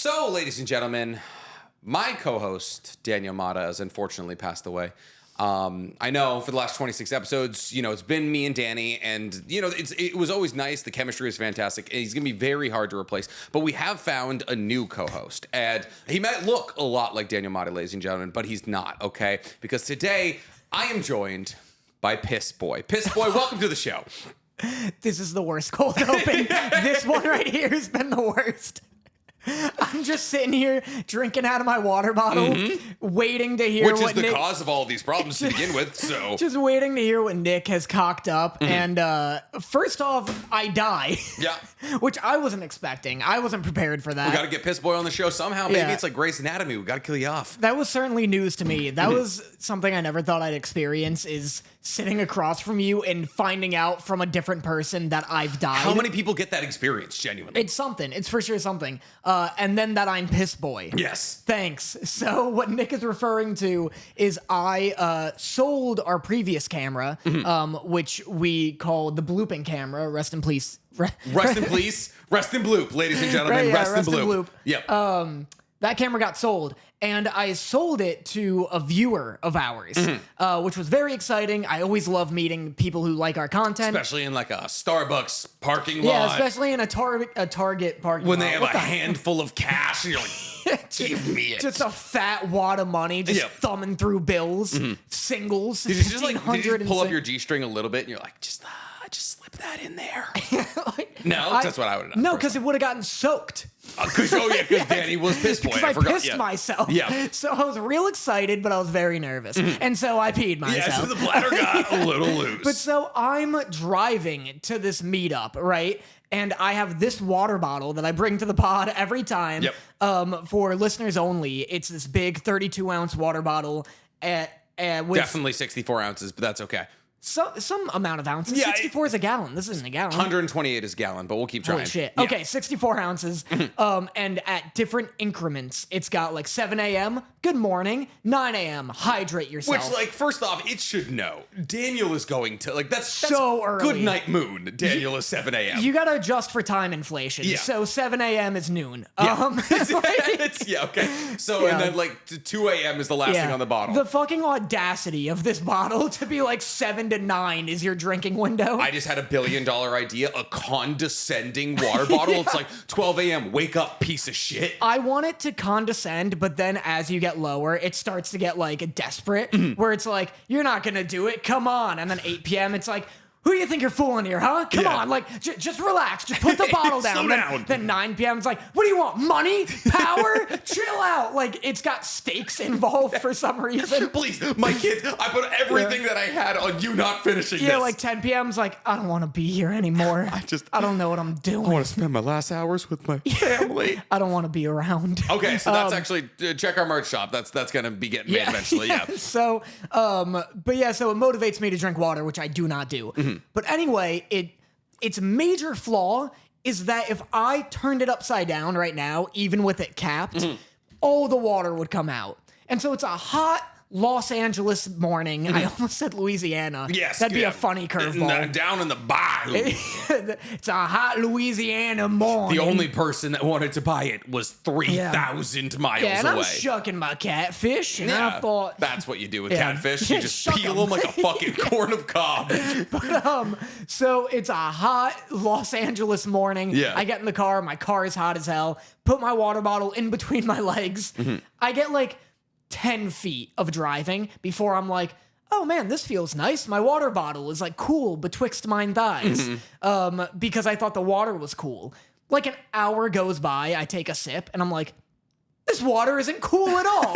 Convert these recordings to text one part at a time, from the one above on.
So, ladies and gentlemen, my co-host, Daniel Motta, has unfortunately passed away. I know for the last 26 episodes, it's been me and Danny, and, it was always nice. The chemistry is fantastic, and he's going to be very hard to replace. But we have found a new co-host, and he might look a lot like Daniel Motta, ladies and gentlemen, but he's not, okay? Because today, I am joined by Piss Boy. Piss Boy, welcome to the show. This is the worst cold open. This one right here has been the worst. I'm just sitting here drinking out of my water bottle, waiting to hear Which is the cause of all these problems to begin with, so. Just waiting to hear what Nick has cocked up. And first off, I die. Yeah. Which I wasn't expecting. I wasn't prepared for that. We got to get Piss Boy on the show somehow. Maybe it's like Grey's Anatomy. We got to kill you off. That was certainly news to me. That was something I never thought I'd experience, is sitting across from you and finding out from a different person that I've died. How many people get that experience, genuinely? It's something. It's for sure something. And then that I'm Piss Boy. Yes. Thanks. So what Nick is referring to is I sold our previous camera, which we called the blooping camera. Rest in peace. Rest in peace. Rest in bloop, ladies and gentlemen. Right, yeah, rest in bloop. Yep. That camera got sold, and I sold it to a viewer of ours, which was very exciting. I always love meeting people who like our content. Especially in like a Starbucks parking lot. Yeah, especially in a Target parking lot. When they have a handful of cash, and you're like, give me it. Just a fat wad of money, just thumbing through bills, singles. Did you just pull up your G-string a little bit, and you're like, just slip that in there? No, that's what I would have done. No, because it would have gotten soaked. Because Danny was Piss Boy. Because I pissed myself. Yeah. So I was real excited, but I was very nervous. And so I peed myself. Yeah, so the bladder got a little loose. But so I'm driving to this meetup, right? And I have this water bottle that I bring to the pod every time. Yep. For listeners only. It's this big 32-ounce water bottle. With definitely 64 ounces, but that's okay. Some amount of ounces. Yeah, 64 is a gallon. This isn't a gallon. 128 is a gallon, but we'll keep trying. Holy shit. Yeah. Okay, 64 ounces. And at different increments, it's got like 7 a.m., good morning, 9 a.m., hydrate yourself. Which, like, first off, it should know. Daniel is going to, like, that's so early. Good night moon. Daniel is 7 a.m. You gotta adjust for time inflation. Yeah. So 7 a.m. is noon. Yeah. Okay. So, and then, like, 2 a.m. is the last thing on the bottle. The fucking audacity of this bottle to be like 7 to 9 is your drinking window. I just had $1 billion idea, a condescending water bottle. It's like 12 a.m. Wake up, piece of shit. I want it to condescend, but then as you get lower, it starts to get like desperate, where it's like, you're not gonna do it, come on. And then 8 p.m. it's like, who do you think you're fooling here, huh? Come on, like, just relax. Just put the bottle down. Slow down. Then 9 p.m. it's like, what do you want? Money? Power? Chill out. Like, it's got stakes involved for some reason. Please, my kids, I put everything that I had on you not finishing this. Yeah, like 10 p.m. is like, I don't want to be here anymore. I don't know what I'm doing. I want to spend my last hours with my family. I don't want to be around. Okay, so that's actually, check our merch shop. That's going to be getting made eventually, yeah. So, but yeah, so it motivates me to drink water, which I do not do. But anyway, its major flaw is that if I turned it upside down right now, even with it capped, all the water would come out. And so it's a hot Los Angeles morning. I almost said Louisiana. Yes. That'd be a funny curveball. Down in the bayou. It's a hot Louisiana morning. The only person that wanted to buy it was 3,000 miles away. Yeah, and I'm shucking my catfish, and I thought... That's what you do with catfish. You just peel them like a fucking corn of cob. But, so it's a hot Los Angeles morning. Yeah. I get in the car. My car is hot as hell. Put my water bottle in between my legs. I get like 10 feet of driving before I'm like, oh man, this feels nice. My water bottle is like cool betwixt mine thighs. Because I thought the water was cool. Like an hour goes by, I take a sip, and I'm like, this water isn't cool at all.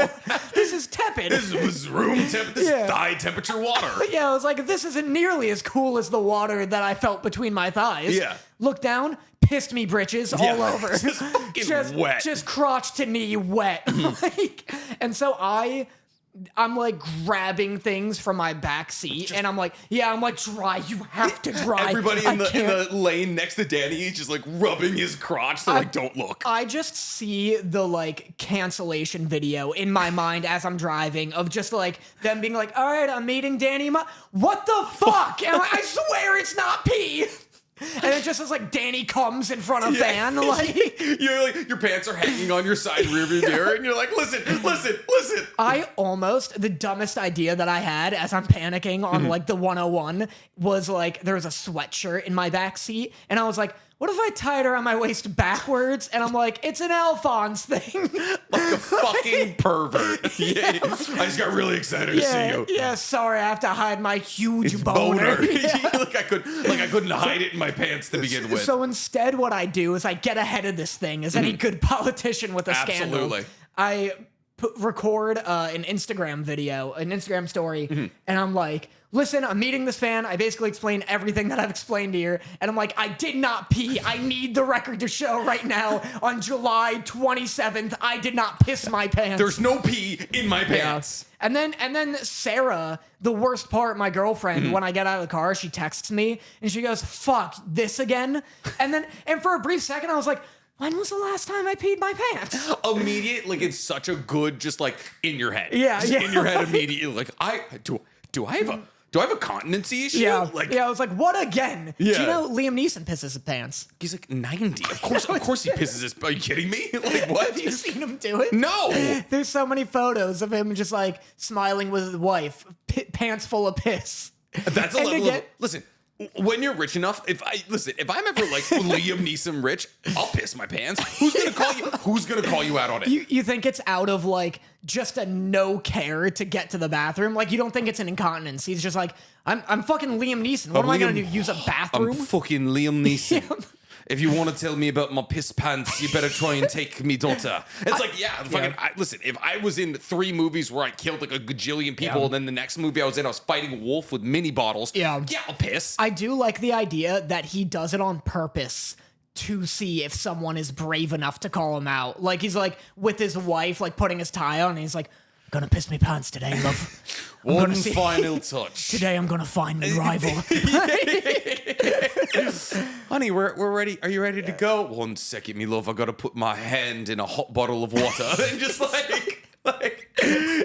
This is tepid. This was room temp. This is thigh temperature water. Yeah, I was like, this isn't nearly as cool as the water that I felt between my thighs. Yeah. Look down, pissed me britches all over. Just fucking wet. Just crotch to knee wet. And so I'm like grabbing things from my back seat, and I'm like, dry. You have to dry. Everybody in the lane next to Danny is just like rubbing his crotch. They're like, don't look. I just see the like cancellation video in my mind as I'm driving of just like them being like, all right, I'm meeting Danny. What the fuck? And I swear it's not pee. And it just is like Danny comes in front of van. Like you're like your pants are hanging on your side rearview mirror, and you're like, listen. The dumbest idea that I had as I'm panicking on like the 101 was like there was a sweatshirt in my back seat, and I was like, what if I tie it around my waist backwards? And I'm like, it's an Alphonse thing. Like a fucking pervert. Yeah. I just got really excited to see you. Yeah, sorry, I have to hide my huge boner. Yeah. like I couldn't hide it in my pants to begin with. So instead, what I do is I get ahead of this thing as any good politician with a scandal. Absolutely. I record an Instagram video, an Instagram story, and I'm like, listen, I'm meeting this fan. I basically explain everything that I've explained here. And I'm like, I did not pee. I need the record to show right now on July 27th, I did not piss my pants. There's no pee in my pants. And then Sarah, the worst part, my girlfriend, when I get out of the car, she texts me and she goes, fuck, this again? And for a brief second, I was like, when was the last time I peed my pants? Immediate, like it's such a good, just like in your head. Yeah, just yeah. in your head immediately. Like do I have a continency issue? Yeah, like I was like, what again? Yeah. Do you know Liam Neeson pisses his pants? He's like 90. Of course he pisses his. Are you kidding me? Like what? Have you seen him do it? No. There's so many photos of him just like smiling with his wife, pants full of piss. That's a level of, listen. When you're rich enough, if I'm ever like Liam Neeson rich, I'll piss my pants. Who's gonna call you? Who's gonna call you out on it? You think it's out of like just a no care to get to the bathroom? Like you don't think it's an incontinence? He's just like, I'm fucking Liam Neeson. What am I gonna do? Use a bathroom? I'm fucking Liam Neeson. If you want to tell me about my piss pants, you better try and take me daughter. It's like, listen, if I was in 3 movies where I killed like a gajillion people, and then the next movie I was was fighting a wolf with mini bottles, I'll piss. I do like the idea that he does it on purpose to see if someone is brave enough to call him out. Like he's like with his wife, like putting his tie on, and he's like, gonna piss me pants today, love. One final touch. Today I'm gonna find my rival. Honey, we're ready. Are you ready to go? 1 second, me love. I gotta put my hand in a hot bottle of water. And just like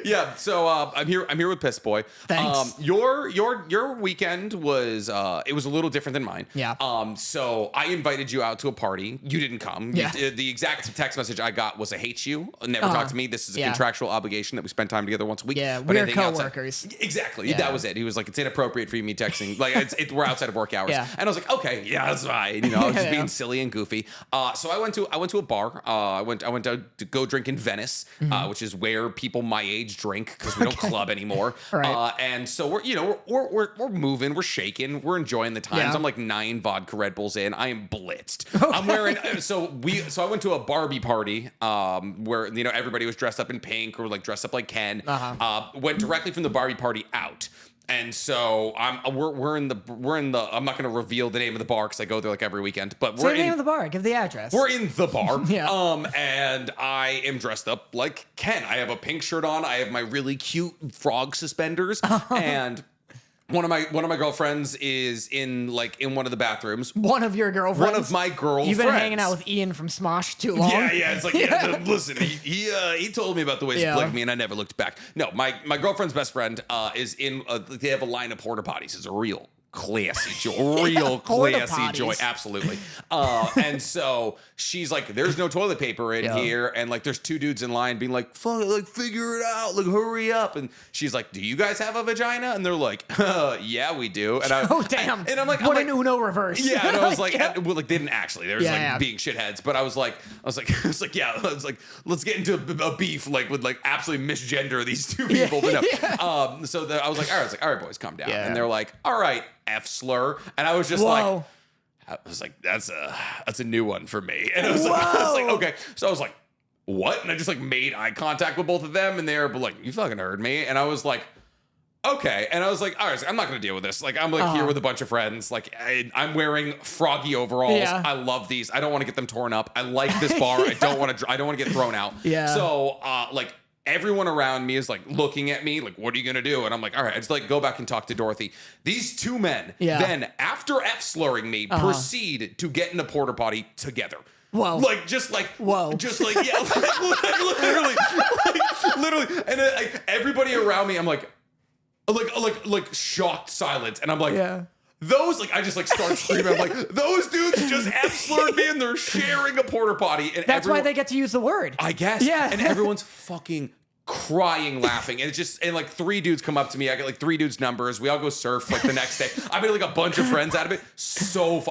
yeah. So I'm here with Piss Boy. Thanks. Your weekend was it was a little different than mine. Yeah. So I invited you out to a party. You didn't come. Yeah. The exact text message I got was, "I hate you. Never talk to me. This is a contractual obligation that we spend time together once a week." Yeah, but we're coworkers. Exactly. Yeah. That was it. He was like, "It's inappropriate for me texting. Like we're outside of work hours." Yeah. And I was like, "Okay, yeah, that's fine." You know, I was just being silly and goofy. So I went to a bar. I went to go drink in Venice, which is where people my age drink because we don't club anymore. Right. And so we're moving, we're shaking, we're enjoying the times. Yeah. I'm like 9 vodka Red Bulls in. I am blitzed. I'm wearing so I went to a Barbie party where everybody was dressed up in pink or like dressed up like Ken. Went directly from the Barbie party out. And so we're in the I'm not going to reveal the name of the bar because I go there like every weekend. But Say the name of the bar. Give the address. We're in the bar. Yeah. And I am dressed up like Ken. I have a pink shirt on. I have my really cute frog suspenders. And one of my girlfriends is in one of the bathrooms. One of your girlfriends? One of my girlfriends. You've been hanging out with Ian from Smosh too long. Yeah. It's like, listen, he told me about the ways he played me, and I never looked back. No, my girlfriend's best friend is in. They have a line of porta potties. It's a real classy joy, joy, absolutely. And so she's like, "There's no toilet paper in here," and like, there's 2 dudes in line being like, "Fuck, like, figure it out, like, hurry up." And she's like, "Do you guys have a vagina?" And they're like, "Yeah, we do." And oh damn! And I'm like, an Uno reverse. Yeah, and I was like, well, like they didn't actually. They were being shitheads, but I was like, yeah, I was like, let's get into a beef like with like absolutely misgender these 2 people. But no. So I was like, all right, boys, calm down. Yeah. And they're like, all right, F slur, and I was just like, that's a new one for me, and I was like, okay, so I was like, what? And I just like made eye contact with both of them, and they're like, you fucking heard me, and I was like, okay, and I was like, all right, I'm not gonna deal with this. Like, I'm like here with a bunch of friends. Like, I'm wearing froggy overalls. Yeah. I love these. I don't want to get them torn up. I like this bar. I don't want to get thrown out. Yeah. So, like, everyone around me is like looking at me like, what are you gonna do? And I'm like, all right, I just like go back and talk to Dorothy. These 2 men then, after F-slurring me, proceed to get in a porta potty together. Whoa. Like, whoa. Just like, yeah, literally. And everybody around me, I'm like shocked silence. And I'm like, those, like, I just, like, start screaming. I'm like, those dudes just F-slurred me, and they're sharing a porta potty. And That's why they get to use the word. I guess. Yeah. And everyone's fucking crying, laughing. And it's just, and, like, 3 dudes come up to me. I get, like, 3 dudes' numbers. We all go surf, like, the next day. I made, like, a bunch of friends out of it.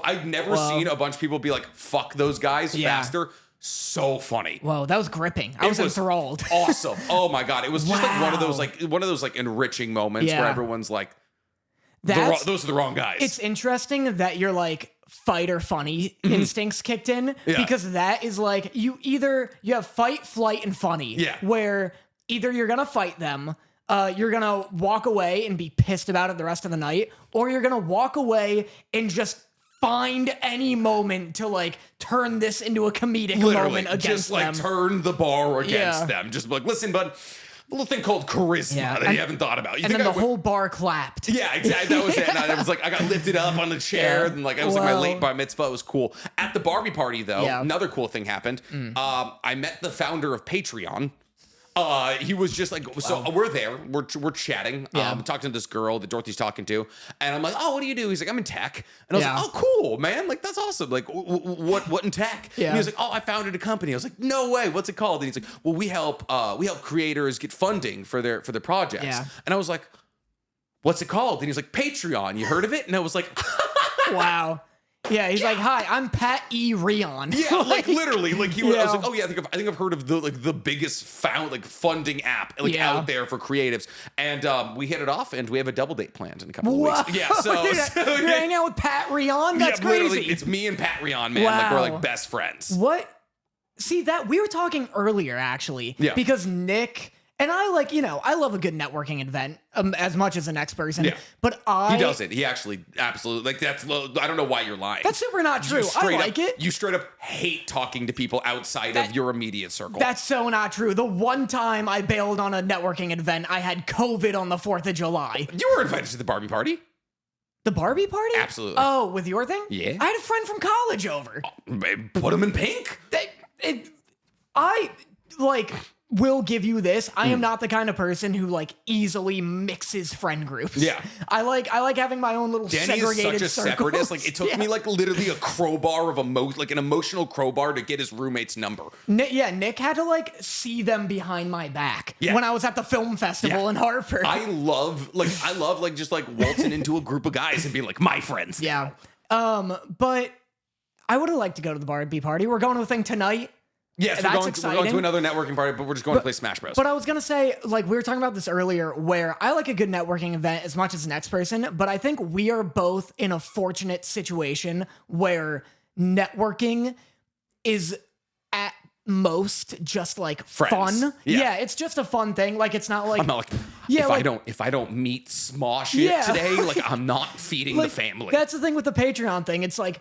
I've never seen a bunch of people be like, fuck those guys faster. So funny. Whoa, that was gripping. I was enthralled. Awesome. Oh my God. It was just like one of those enriching moments where everyone's like, those are the wrong guys. It's interesting that your like fight or funny instincts kicked in because that is like you have fight, flight, and funny. Yeah. Where either you're gonna fight them, you're gonna walk away and be pissed about it the rest of the night, or you're gonna walk away and just find any moment to like turn this into a comedic moment against them. Just like turn the bar against them. Just like, listen, bud, a little thing called charisma that you haven't thought about. You and then the whole bar clapped. Yeah, exactly. That was it. And I was like, I got lifted up on the chair, and like I was like my late bar mitzvah. It was cool. At the Barbie party, though, another cool thing happened. I met the founder of Patreon. He was just like, so we're there, we're chatting, talking to this girl that Dorothy's talking to, and I'm like, oh, what do you do? He's like, I'm in tech, and I was like, oh, cool, man, like that's awesome. Like, what in tech? And he was like, oh, I founded a company. I was like, no way, what's it called? And he's like, well, we help creators get funding for their projects. And I was like, what's it called? And he's like, Patreon. You heard of it? And I was like, wow. Yeah, he's like, "Hi, I'm Pat E. Rion." Yeah, like literally, like I was like, "Oh yeah, I think I've heard of the biggest funding app out there for creatives." And we hit it off, and we have a double date planned in a couple of weeks. Yeah, so you're hanging out with Pat Rion. That's crazy. Literally, it's me and Pat Rion, man. Like we're like best friends. What? See that we were talking earlier, actually. Yeah. Because Nick. And I like, I love a good networking event as much as the next person. Yeah. But he doesn't. He actually absolutely that's. I don't know why you're lying. That's super not true. I like it. You straight up hate talking to people outside of your immediate circle. That's so not true. The one time I bailed on a networking event, I had COVID on the 4th of July. You were invited to the Barbie party. The Barbie party? Absolutely. Oh, with your thing? Yeah. I had a friend from college over. Put him in pink. I will give you this. I am not the kind of person who like easily mixes friend groups. Yeah. I like having my own little Danny segregated is such a circles. separatist. Like it took me like literally a crowbar of an emotional crowbar to get his roommate's number. Nick had to like see them behind my back when I was at the film festival in Hartford. I love just like waltzing into a group of guys and being like my friends. Yeah. But I would have liked to go to the Barbie party. We're going to a thing tonight. Yes, we're going to another networking party, but we're just going to play Smash Bros. But I was going to say, like, we were talking about this earlier, where I like a good networking event as much as the next person, but I think we are both in a fortunate situation where networking is at most just like friends. Fun. Yeah, it's just a fun thing. Like, it's not like... I'm not like, if I don't meet Smosh today, like, I'm not feeding the family. That's the thing with the Patreon thing. It's like,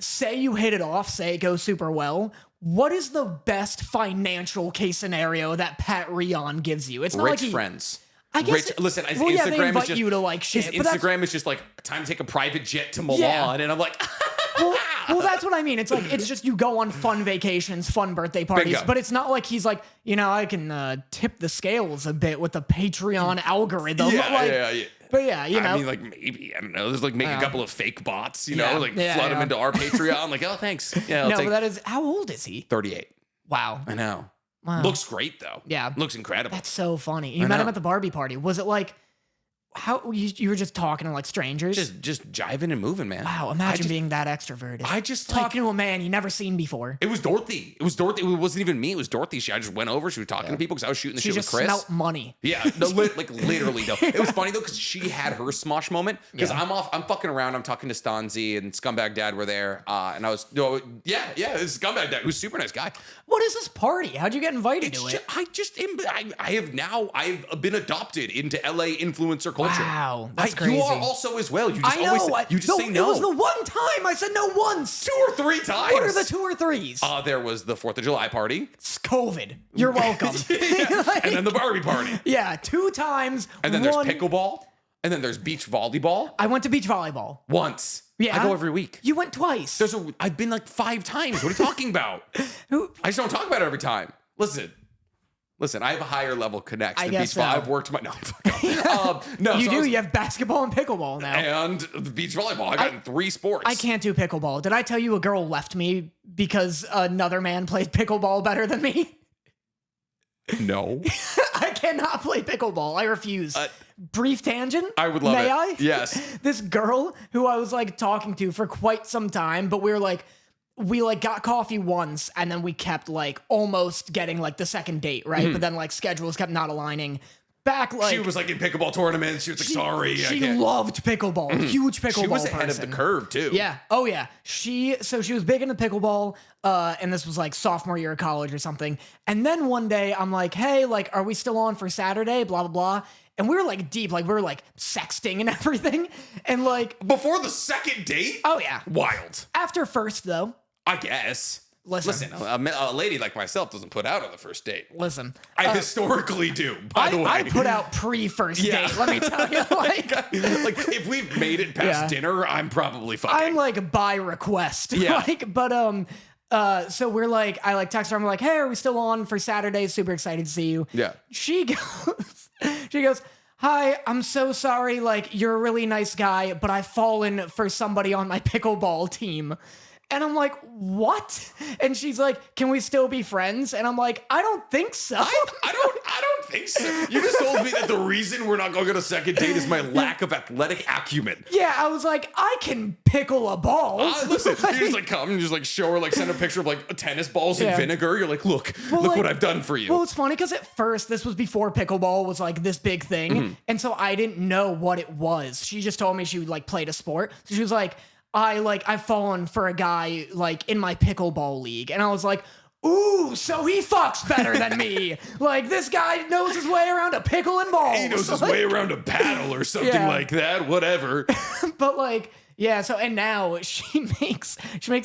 say you hit it off, say it goes super well. What is the best financial case scenario that Pat Rion gives you? It's not rich like friends. I guess. Listen, Instagram they invite is just you to like shit. His Instagram is just like time to take a private jet to Milan, and I'm like, well, that's what I mean. It's like it's just you go on fun vacations, fun birthday parties, but it's not like he's like I can tip the scales a bit with the Patreon algorithm. Yeah. But I mean, like maybe I don't know. There's like make a couple of fake bots, flood them into our Patreon. Like, oh, thanks. Yeah, but that is how old is he? 38. Wow, I know. Wow. Looks great though. Yeah, looks incredible. That's so funny. You met him at the Barbie party. Was it like? How you were just talking to like strangers? Just jiving and moving, man. Wow, imagine being that extroverted. I just talking to a man you never seen before. It was Dorothy. It wasn't even me. It was Dorothy. I just went over. She was talking to people because I was shooting the shit with Chris. She just smelt money. Yeah, no, like literally though. It was funny though because she had her Smosh moment. Because I'm fucking around. I'm talking to Stanzi and Scumbag Dad were there, and I was this Scumbag Dad who's a super nice guy. What is this party? How'd you get invited to it? I've been adopted into LA influencer culture. Wow. That's crazy. You are also as well. You just say no. It was the one time I said no once. 2 or 3 times. What are the 2 or 3s? There was the 4th of July party. It's COVID. You're welcome. And then the Barbie party. Yeah, 2 times. And then there's pickleball. And then there's beach volleyball. I went to beach volleyball. Once. Yeah. I go every week. You went twice. I've been like 5 times. What are you talking about? I just don't talk about it every time. Listen. Listen, I have a higher level connects I than guess beach volleyball. so. I've worked my no. No, You so I do. was- You have basketball and pickleball now. and the beach volleyball. I got in 3 sports. I can't do pickleball. Did I tell you a girl left me because another man played pickleball better than me? No. I cannot play pickleball. I refuse. Brief tangent. I would love May it. I? Yes. This girl who I was like talking to for quite some time, but we got coffee once and then we kept like almost getting like the second date, right? But then like schedules kept not aligning. Back like She was like in pickleball tournaments. She was like, sorry. I she can't. loved pickleball. Huge pickleball. She was ahead of person. the curve too. Yeah. Oh yeah. She was big into pickleball, and this was like sophomore year of college or something. And then one day I'm like, hey, like, are we still on for Saturday? Blah blah blah. And we were like deep, like we were like sexting and everything. And like Before the second date? oh yeah. Wild. After first though, I guess. Listen. A lady like myself doesn't put out on the first date. listen. I historically do, by the way. I put out pre-first Yeah. date, let me tell you. Like like if we've made it past Yeah. dinner, I'm probably fucking. I'm like by request. Yeah. Like, but so we're like, I like text her. I'm like, hey, are we still on for Saturday? Super excited to see you. Yeah. She goes, hi, I'm so sorry. Like, you're a really nice guy, but I've fallen for somebody on my pickleball team. And I'm like, what? And she's like, can we still be friends? And I'm like, I don't think so. I don't think so. You just told me that the reason we're not going on a second date is my lack of athletic acumen. Yeah, I was like, I can pickle a ball. Listen, you just like come and just like show her, like send a picture of like tennis balls and Yeah. vinegar. You're like, look like- what I've done for you. Well, it's funny because at first this was before pickleball was like this big thing, and so I didn't know what it was. She just told me she like played a sport, so she was like, I've fallen for a guy like in my pickleball league, and I was like, ooh, so he fucks better than me. Like this guy knows his way around a pickle and balls. He knows his way around a paddle or something Yeah. like that. Whatever. But like, yeah, so and now she makes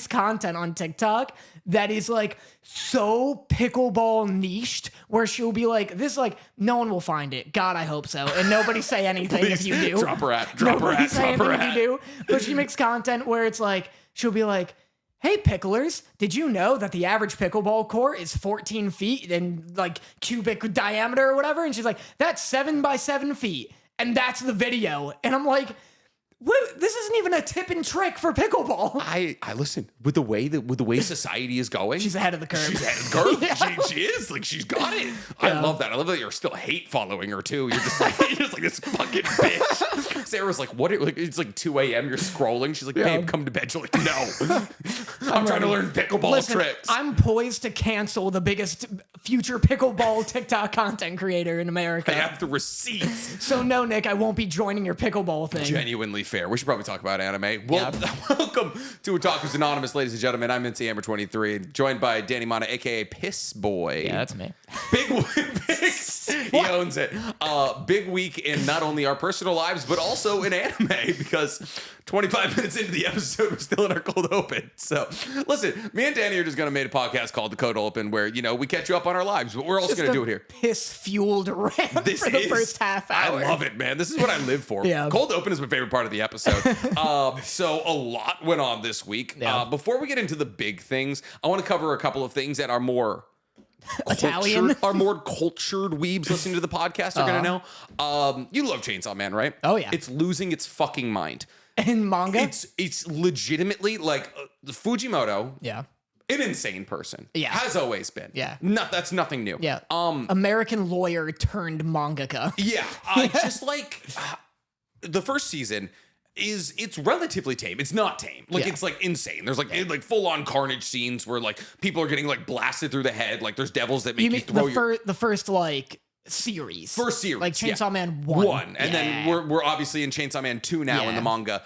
content on TikTok that is like so pickleball niched where she'll be like, this like no one will find it. God, I hope so. And nobody say anything if you do. Drop her at. Drop her Nobody at. say Drop her anything if you at. do. But she makes content where it's like, she'll be like, hey picklers, did you know that the average pickleball court is 14 feet in like cubic diameter or whatever? And she's like, that's 7 by 7 feet. And that's the video. And I'm like, what? This isn't even a tip and trick for pickleball. I listen with the way society is going. She's ahead of the curve. She's ahead of the curve. Yeah. She is like she's got it. I love that. I love that you're still hate following her too. You're just like this fucking bitch. Sarah's like, what? Like it's like 2 a.m. You're scrolling. She's like, babe, come to bed. You're like, no. I'm trying to learn pickleball Listen, tricks. I'm poised to cancel the biggest future pickleball TikTok content creator in America. I have the receipts. So no, Nick, I won't be joining your pickleball thing. Genuinely fair. We should probably talk about anime. Well, welcome to Otakus Anonymous, ladies and gentlemen. I'm Mincy Amber 23, joined by Danny Motta, aka Piss Boy. Yeah, that's me. Big he owns it. Big week in not only our personal lives, but also in anime, because 25 minutes into the episode, we're still in our cold open. So, listen, me and Danny are just going to make a podcast called The Cold Open, where, you know, we catch you up on our lives, but we're also going to do it here. Piss-fueled rant for the first half hour. I love it, man. This is what I live for. Yeah. Cold open is my favorite part of the episode. So a lot went on this week. Yeah. Before we get into the big things, I want to cover a couple of things that are more Italian. Our more cultured weebs listening to the podcast are going to know. You love Chainsaw Man, right? Oh, yeah. It's losing its fucking mind. In manga? It's legitimately like the Fujimoto. Yeah. An insane person. Yeah. Has always been. Yeah. That's nothing new. Yeah. American lawyer turned mangaka. Yeah. Just like the first season it's relatively tame. It's not tame. Like it's like insane. There's like full on carnage scenes where like people are getting like blasted through the head. Like there's devils that make you throw the first like series. First series. Like Chainsaw Man 1. And then we're obviously in Chainsaw Man 2 now in the manga.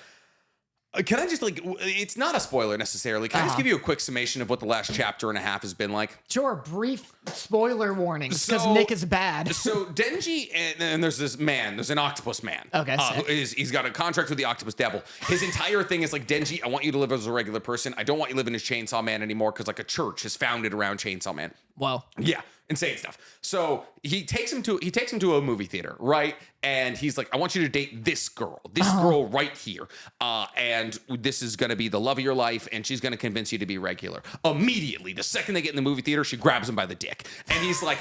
Can I just like, it's not a spoiler necessarily. Can I just give you a quick summation of what the last chapter and a half has been like? Sure, brief spoiler warnings because Nick is bad. So Denji and there's this man, there's an octopus man. Okay, he's got a contract with the octopus devil. His entire thing is like, Denji, I want you to live as a regular person. I don't want you living as Chainsaw Man anymore because like a church is founded around Chainsaw Man. Well, yeah, insane stuff. So he takes him to a movie theater, right? And he's like, I want you to date this girl right here. And this is going to be the love of your life. And she's going to convince you to be regular. Immediately, the second they get in the movie theater, she grabs him by the dick. And he's like,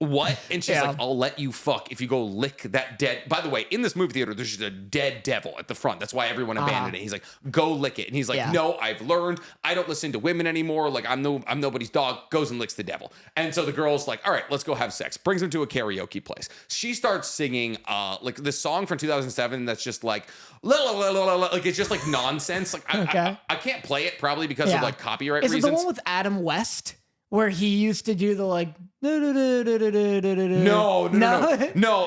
what? And she's Yeah. like, I'll let you fuck if you go lick that dead. By the way, in this movie theater, there's just a dead devil at the front. That's why everyone abandoned it. He's like, go lick it. And he's like, Yeah. no, I've learned. I don't listen to women anymore. Like, I'm nobody's dog. Goes and licks the devil. And so the girl's like, all right, let's go have sex. Brings him to a karaoke place. She starts singing like this song from 2007 that's just like, like it's just like nonsense. Like I can't play it probably because of like copyright Is reasons. it the one with Adam West where he used to do the like? No.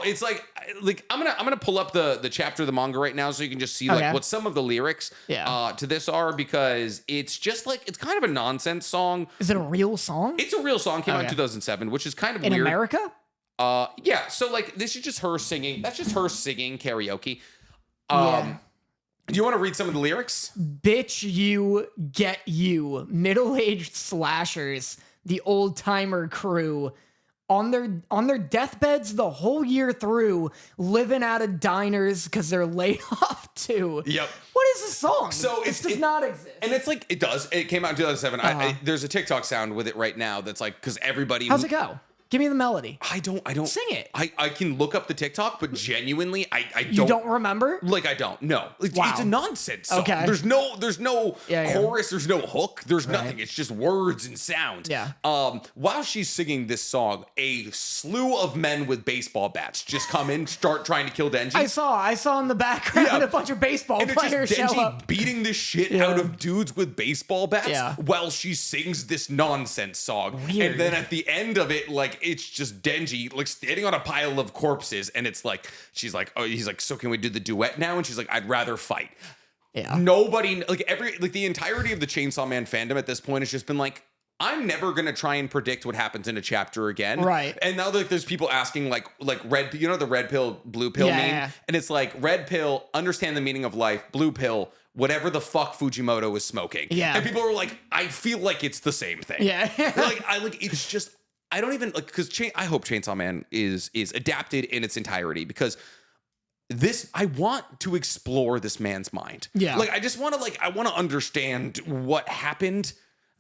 It's like I'm gonna pull up the chapter of the manga right now so you can just see like what some of the lyrics to this are, because it's just like it's kind of a nonsense song. Is it a real song? It's a real song. Came out in 2007, which is kind of in weird. America. Yeah. So like this is just her singing. That's just her singing karaoke. Do you want to read some of the lyrics? Bitch, you get you. Middle-aged slashers, the old-timer crew, on their deathbeds the whole year through, living out of diners because they're laid off too. Yep. What is this song? So it does not exist. And it's like, it does. It came out in 2007. There's a TikTok sound with it right now that's like, because everybody... How's it go? Give me the melody. I don't sing it. I can look up the TikTok, but genuinely, I don't. You don't remember? Like, I don't. No, it's a nonsense song. Okay. There's no chorus. There's no hook. There's nothing. It's just words and sound. Yeah. While she's singing this song, a slew of men with baseball bats just come in, start trying to kill Denji. I saw in the background a bunch of baseball players it's just show Denji up. beating the shit out of dudes with baseball bats while she sings this nonsense song. Weird. And then at the end of it, like, it's just Denji like standing on a pile of corpses, and it's like he's like, so can we do the duet now? And she's like, I'd rather fight. Yeah. Nobody the entirety of the Chainsaw Man fandom at this point has just been like, I'm never gonna try and predict what happens in a chapter again. Right. And now there's people asking like red, the red pill, blue pill meme. Yeah. And it's like, red pill, understand the meaning of life, blue pill, whatever the fuck Fujimoto is smoking. Yeah. And people are like, I feel like it's the same thing. Yeah. It's just, I don't even like, because I hope Chainsaw Man is adapted in its entirety, because I want to explore this man's mind. Yeah. Like, I just want to I want to understand what happened,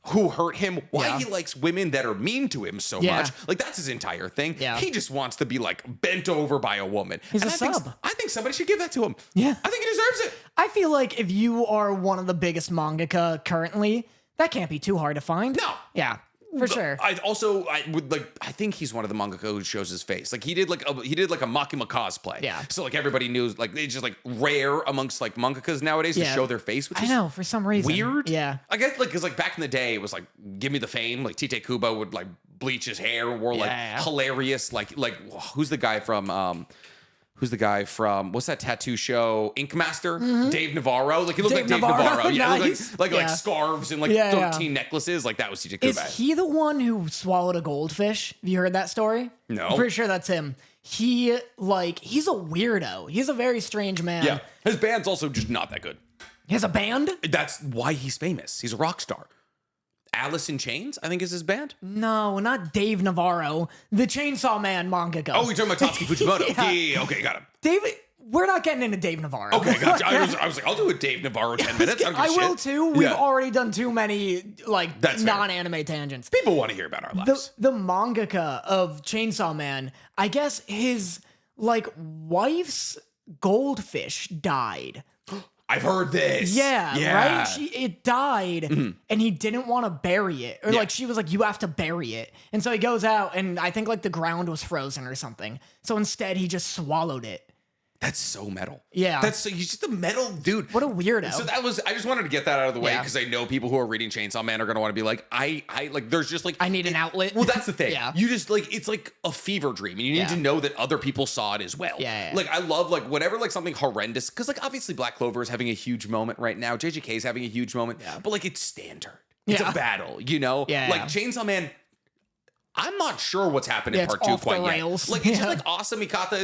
who hurt him, why he likes women that are mean to him so much. Like, that's his entire thing. Yeah. He just wants to be like bent over by a woman. He's and a sub. I think somebody should give that to him. Yeah. I think he deserves it. I feel like if you are one of the biggest mangaka currently, that can't be too hard to find. No. Yeah. For sure. I think he's one of the mangaka who shows his face. Like, he did like a Makima cosplay. Yeah. So like everybody knew, like, it's just like rare amongst like mangakas nowadays to show their face, which is I know, for some reason. weird. Yeah. I guess like, because like back in the day it was like, give me the fame. Like Tite Kubo would like bleach his hair and wore like hilarious like who's the guy from what's that tattoo show? Ink Master? Dave Navarro. Like, he looked like Dave Navarro. Yeah. Nice. Like scarves and like 13 necklaces. Like, that was Tite Kubo. Is he the one who swallowed a goldfish? Have you heard that story? No. I'm pretty sure that's him. He's a weirdo. He's a very strange man. Yeah. His band's also just not that good. He has a band? That's why he's famous. He's a rock star. Alice in Chains, I think, is his band. No, not Dave Navarro. The Chainsaw Man mangaka. Oh, you're talking about Tatsuki Fujimoto. Yeah. Okay, got him. David, we're not getting into Dave Navarro. Okay, gotcha. I was like, I'll do a Dave Navarro 10 minutes. I will too. We've already done too many That's non-anime tangents. People want to hear about our lives. The mangaka of Chainsaw Man, I guess his wife's goldfish died. I've heard this. Yeah. Right? It died, and he didn't want to bury it. Or she was like, you have to bury it. And so he goes out, and I think the ground was frozen or something. So instead, he just swallowed it. That's so metal. Yeah. He's just a metal dude. What a weirdo. So I just wanted to get that out of the way, because I know people who are reading Chainsaw Man are going to want to be like, there's just like, I need an outlet. Well, that's the thing. Yeah. You just it's like a fever dream, and you need to know that other people saw it as well. Yeah. Like, I love whenever something horrendous, because obviously Black Clover is having a huge moment right now. JJK is having a huge moment, but it's standard. It's a battle, Yeah. Chainsaw Man, I'm not sure what's happened in part 2 quite yet. Rails. It's just Asa Mikata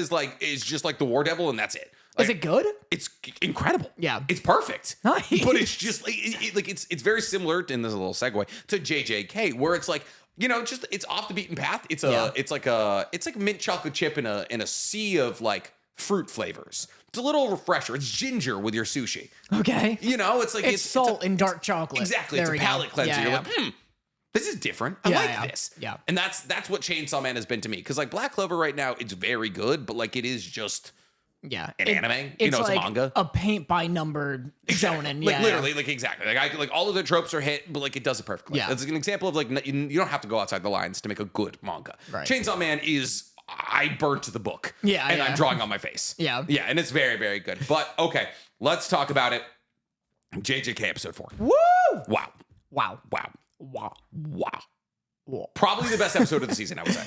is just the War Devil, and that's it. Is it good? It's incredible. Yeah. It's perfect. Nice. But it's just it's very similar, and there's a little segue, to JJK, where it's it's off the beaten path. It's like mint chocolate chip in a sea of fruit flavors. It's a little refresher. It's ginger with your sushi. Okay. It's salt and dark chocolate. Exactly. There it's a palate cleanser. Yeah, You're like, this is different. I like this. Yeah. And that's what Chainsaw Man has been to me. Because like Black Clover right now, it's very good, but like it is just an anime. It's like a manga. A paint by number shonen. Like literally, like exactly. Like all of the tropes are hit, but like it does it perfectly. Yeah. That's an example of like you don't have to go outside the lines to make a good manga. Right. Chainsaw Man is I burnt the book. Yeah. And I'm drawing on my face. Yeah. Yeah, and it's very, very good. But okay, let's talk about it. JJK episode 4. Woo! Wow. Wow. Wow. Wow. Wow. Whoa. Probably the best episode of the season, I would say.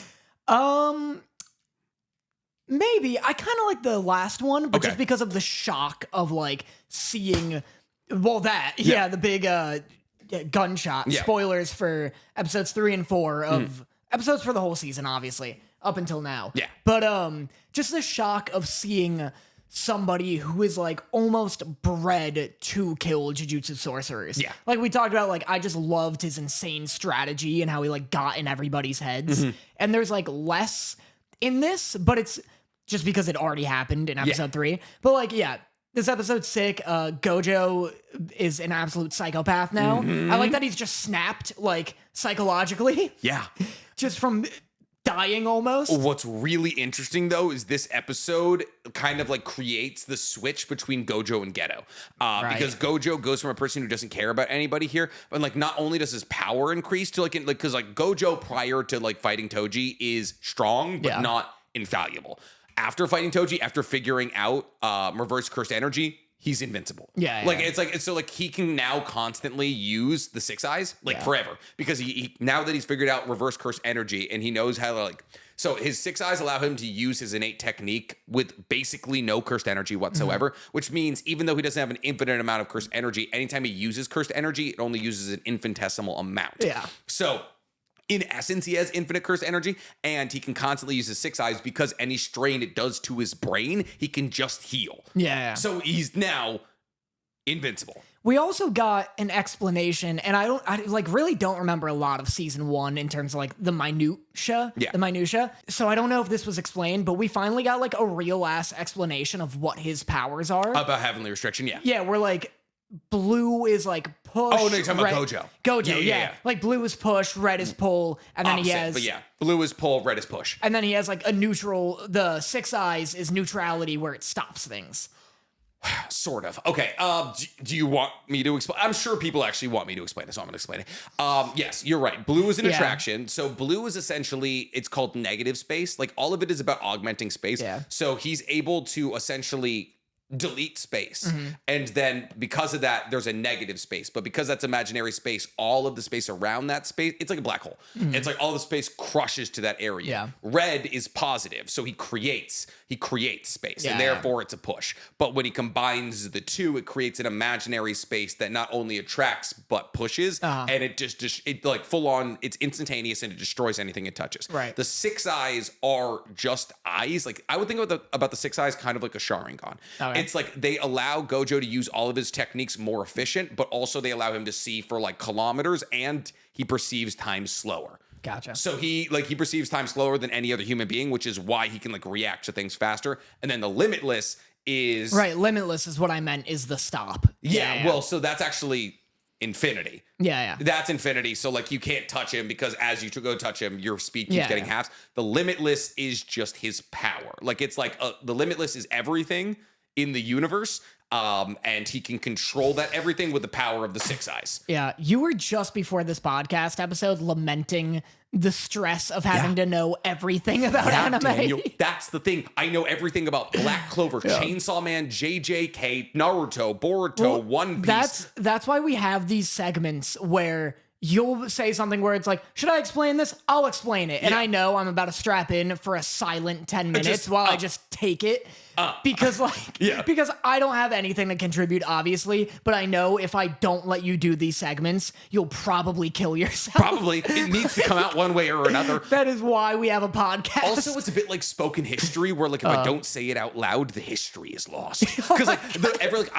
Maybe. I kind of like the last one, but Okay. just because of the shock of like seeing, the big gunshot. Yeah. Spoilers for episodes 3 and 4 of episodes for the whole season, obviously, up until now. Yeah. But just the shock of seeing somebody who is like almost bred to kill jujutsu sorcerers. Yeah. Like we talked about, like I just loved his insane strategy and how he like got in everybody's heads. And there's like less in this, but it's just because it already happened in episode 3. But like, yeah, this episode's sick. Gojo is an absolute psychopath now. I like that he's just snapped like psychologically. Yeah. Just from dying almost. What's really interesting though is this episode kind of like creates the switch between Gojo and Geto, because Gojo goes from a person who doesn't care about anybody here, but like not only does his power increase to like because like Gojo prior to like fighting Toji is strong but not infallible. After fighting Toji, after figuring out reverse cursed energy, he's invincible. Like it's like so like he can now constantly use the six eyes like forever because he now that he's figured out reverse curse energy and he knows how to like so his six eyes allow him to use his innate technique with basically no cursed energy whatsoever, which means even though he doesn't have an infinite amount of cursed energy, anytime he uses cursed energy, it only uses an infinitesimal amount. So in essence, he has infinite curse energy, and he can constantly use his six eyes because any strain it does to his brain, he can just heal. So he's now invincible. We also got an explanation, and I like really don't remember a lot of season 1 in terms of like the minutia. So I don't know if this was explained, but we finally got like a real ass explanation of what his powers are. About heavenly restriction, Yeah, we're like blue is like push. Oh, no, you're talking about Gojo. Gojo, yeah. Like blue is push, red is pull, and then he has. But yeah, blue is pull, red is push. And then he has like a neutral. The six eyes is neutrality, where it stops things. Sort of. Okay. Do you want me to explain? I'm sure people actually want me to explain this, so I'm going to explain it. Yes, you're right. Blue is an attraction. So blue is essentially, it's called negative space. Like all of it is about augmenting space. So he's able to essentially delete space. And then because of that, there's a negative space. But because that's imaginary space, all of the space around that space, it's like a black hole. It's like all the space crushes to that area. Red is positive. So he creates space. And therefore it's a push. But when he combines the two, it creates an imaginary space that not only attracts, but pushes. And it just it like full on, it's instantaneous and it destroys anything it touches. The six eyes are just eyes. Like I would think about the six eyes kind of like a Sharingan. It's like they allow Gojo to use all of his techniques more efficient, but also they allow him to see for like kilometers and he perceives time slower. Gotcha. So he perceives time slower than any other human being, which is why he can like react to things faster. And then the limitless is limitless is what I meant is the stop. Well, so that's actually infinity. That's infinity. So like you can't touch him because as you go touch him, your speed keeps getting halves. The limitless is just his power. Like it's like the limitless is everything in the universe, and he can control that everything with the power of the six eyes. You were just before this podcast episode lamenting the stress of having to know everything about anime. Daniel, that's the thing. I know everything about Black Clover, Chainsaw Man, JJK, Naruto, Boruto, One Piece. That's why we have these segments where you'll say something where it's like, should I explain this? I'll explain it. And I know I'm about to strap in for a silent 10 minutes while I just take it. Because because I don't have anything to contribute, obviously, but I know if I don't let you do these segments, you'll probably kill yourself. Probably. It needs to come out one way or another. That is why we have a podcast. Also, it's a bit like spoken history where like if I don't say it out loud, the history is lost. Because I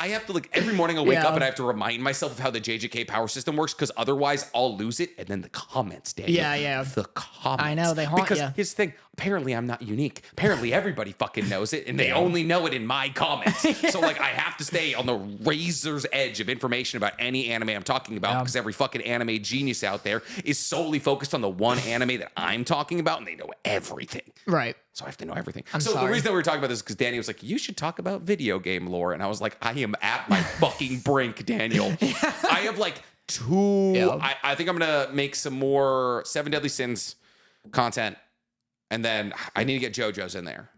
have to like every morning I wake up and I have to remind myself of how the JJK power system works because otherwise I'll lose it. And then the comments, Daniel. The comments. I know, they haunt you. Because here's the thing. Apparently I'm not unique. Apparently everybody fucking knows it and they own only know it in my comments. So like I have to stay on the razor's edge of information about any anime I'm talking about because every fucking anime genius out there is solely focused on the one anime that I'm talking about, and they know everything. Right. So I have to know everything. I'm so sorry. the reason that we were talking about this is because Danny was like, you should talk about video game lore. And I was like, I am at my fucking brink, Daniel. I have like I think I'm going to make some more Seven Deadly Sins content. And then I need to get JoJo's in there.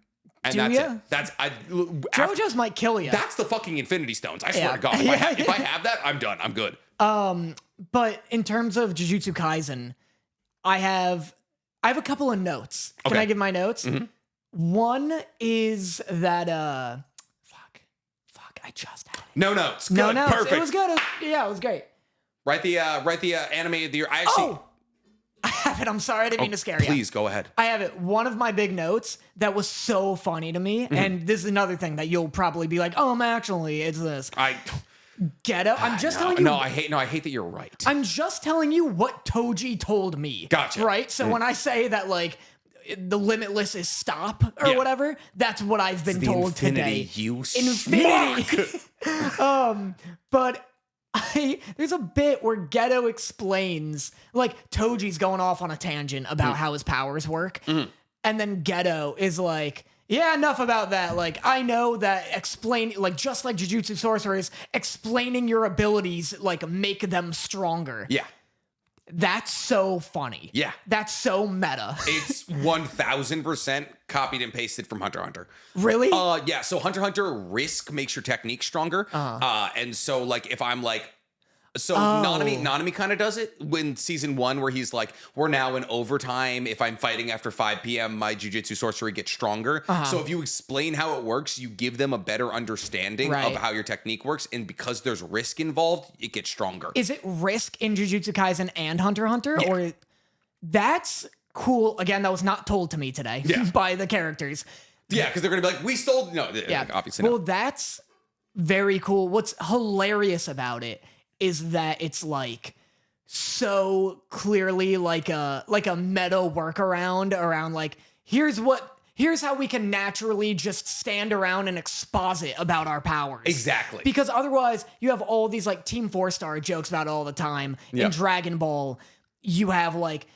And that's it. JoJo's might kill you. That's the fucking Infinity Stones. I swear to God. If I have that, I'm done. I'm good. But in terms of Jujutsu Kaisen, I have a couple of notes. Can I give my notes? Mm-hmm. One is that fuck, I just had it. No notes. Good. No notes. Perfect. It was good. It was great. Write the anime of the year. I actually I have it. I'm sorry. I didn't mean to scare you. Please go ahead. I have it. One of my big notes that was so funny to me, and this is another thing that you'll probably be like, actually, it's this. Ghetto. I'm just telling you. I hate that you're right. I'm just telling you what Toji told me. Gotcha. Right? So when I say that, like, the limitless is stop or whatever, that's what I've been told infinity, today. You Infinity. But there's a bit where Geto explains, like, Toji's going off on a tangent about how his powers work. And then Geto is like, yeah, enough about that. Like, I know that just like Jujutsu sorcerers, explaining your abilities, like, make them stronger. Yeah. That's so funny. Yeah. That's so meta. It's 1000% copied and pasted from Hunter x Hunter. Really? Yeah. So Hunter x Hunter risk makes your technique stronger. And so like if I'm like, Nanami kind of does it in season 1 where he's like, we're now in overtime. If I'm fighting after 5 p.m., my jujutsu sorcery gets stronger. So if you explain how it works, you give them a better understanding of how your technique works. And because there's risk involved, it gets stronger. Is it risk in Jujutsu Kaisen and Hunter x Hunter? Yeah. Or that's cool. Again, that was not told to me today by the characters. Yeah, because they're going to be like, we stole... No, like, obviously Well, that's very cool. What's hilarious about it is that it's like so clearly like a meta workaround around like here's how we can naturally just stand around and exposit about our powers. Exactly. Because otherwise you have all these like Team 4-Star jokes about it all the time. In Dragon Ball, you have like,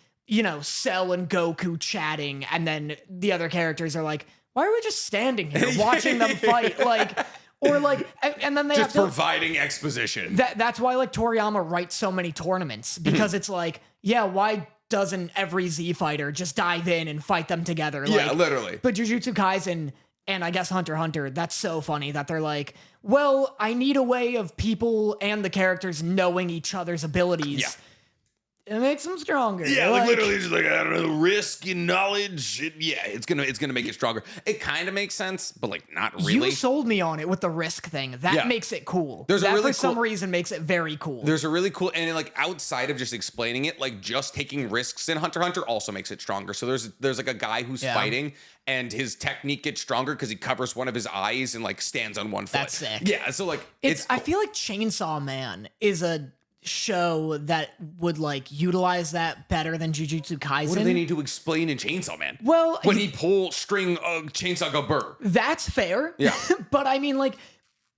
Cell and Goku chatting, and then the other characters are like, why are we just standing here watching them fight? Like, or like, and then they just have providing exposition. That's why like Toriyama writes so many tournaments, because it's like, why doesn't every Z fighter just dive in and fight them together? Like, literally. But Jujutsu Kaisen and I guess Hunter x Hunter, that's so funny that they're like, well, I need a way of people and the characters knowing each other's abilities. Yeah. It makes them stronger. Yeah, like literally just like, I don't know, risk and knowledge. It's gonna make it stronger. It kind of makes sense, but like not really. You sold me on it with the risk thing. That makes it cool. For some reason makes it very cool. There's a really cool, and like outside of just explaining it, like just taking risks in Hunter x Hunter also makes it stronger. So there's like a guy who's fighting, and his technique gets stronger because he covers one of his eyes and like stands on one foot. That's sick. Yeah, so like it's I feel like Chainsaw Man is a show that would like utilize that better than Jujutsu Kaisen. What do they need to explain in Chainsaw Man? Well, when he pull string chainsaw go burr. That's fair. Yeah. But I mean, like,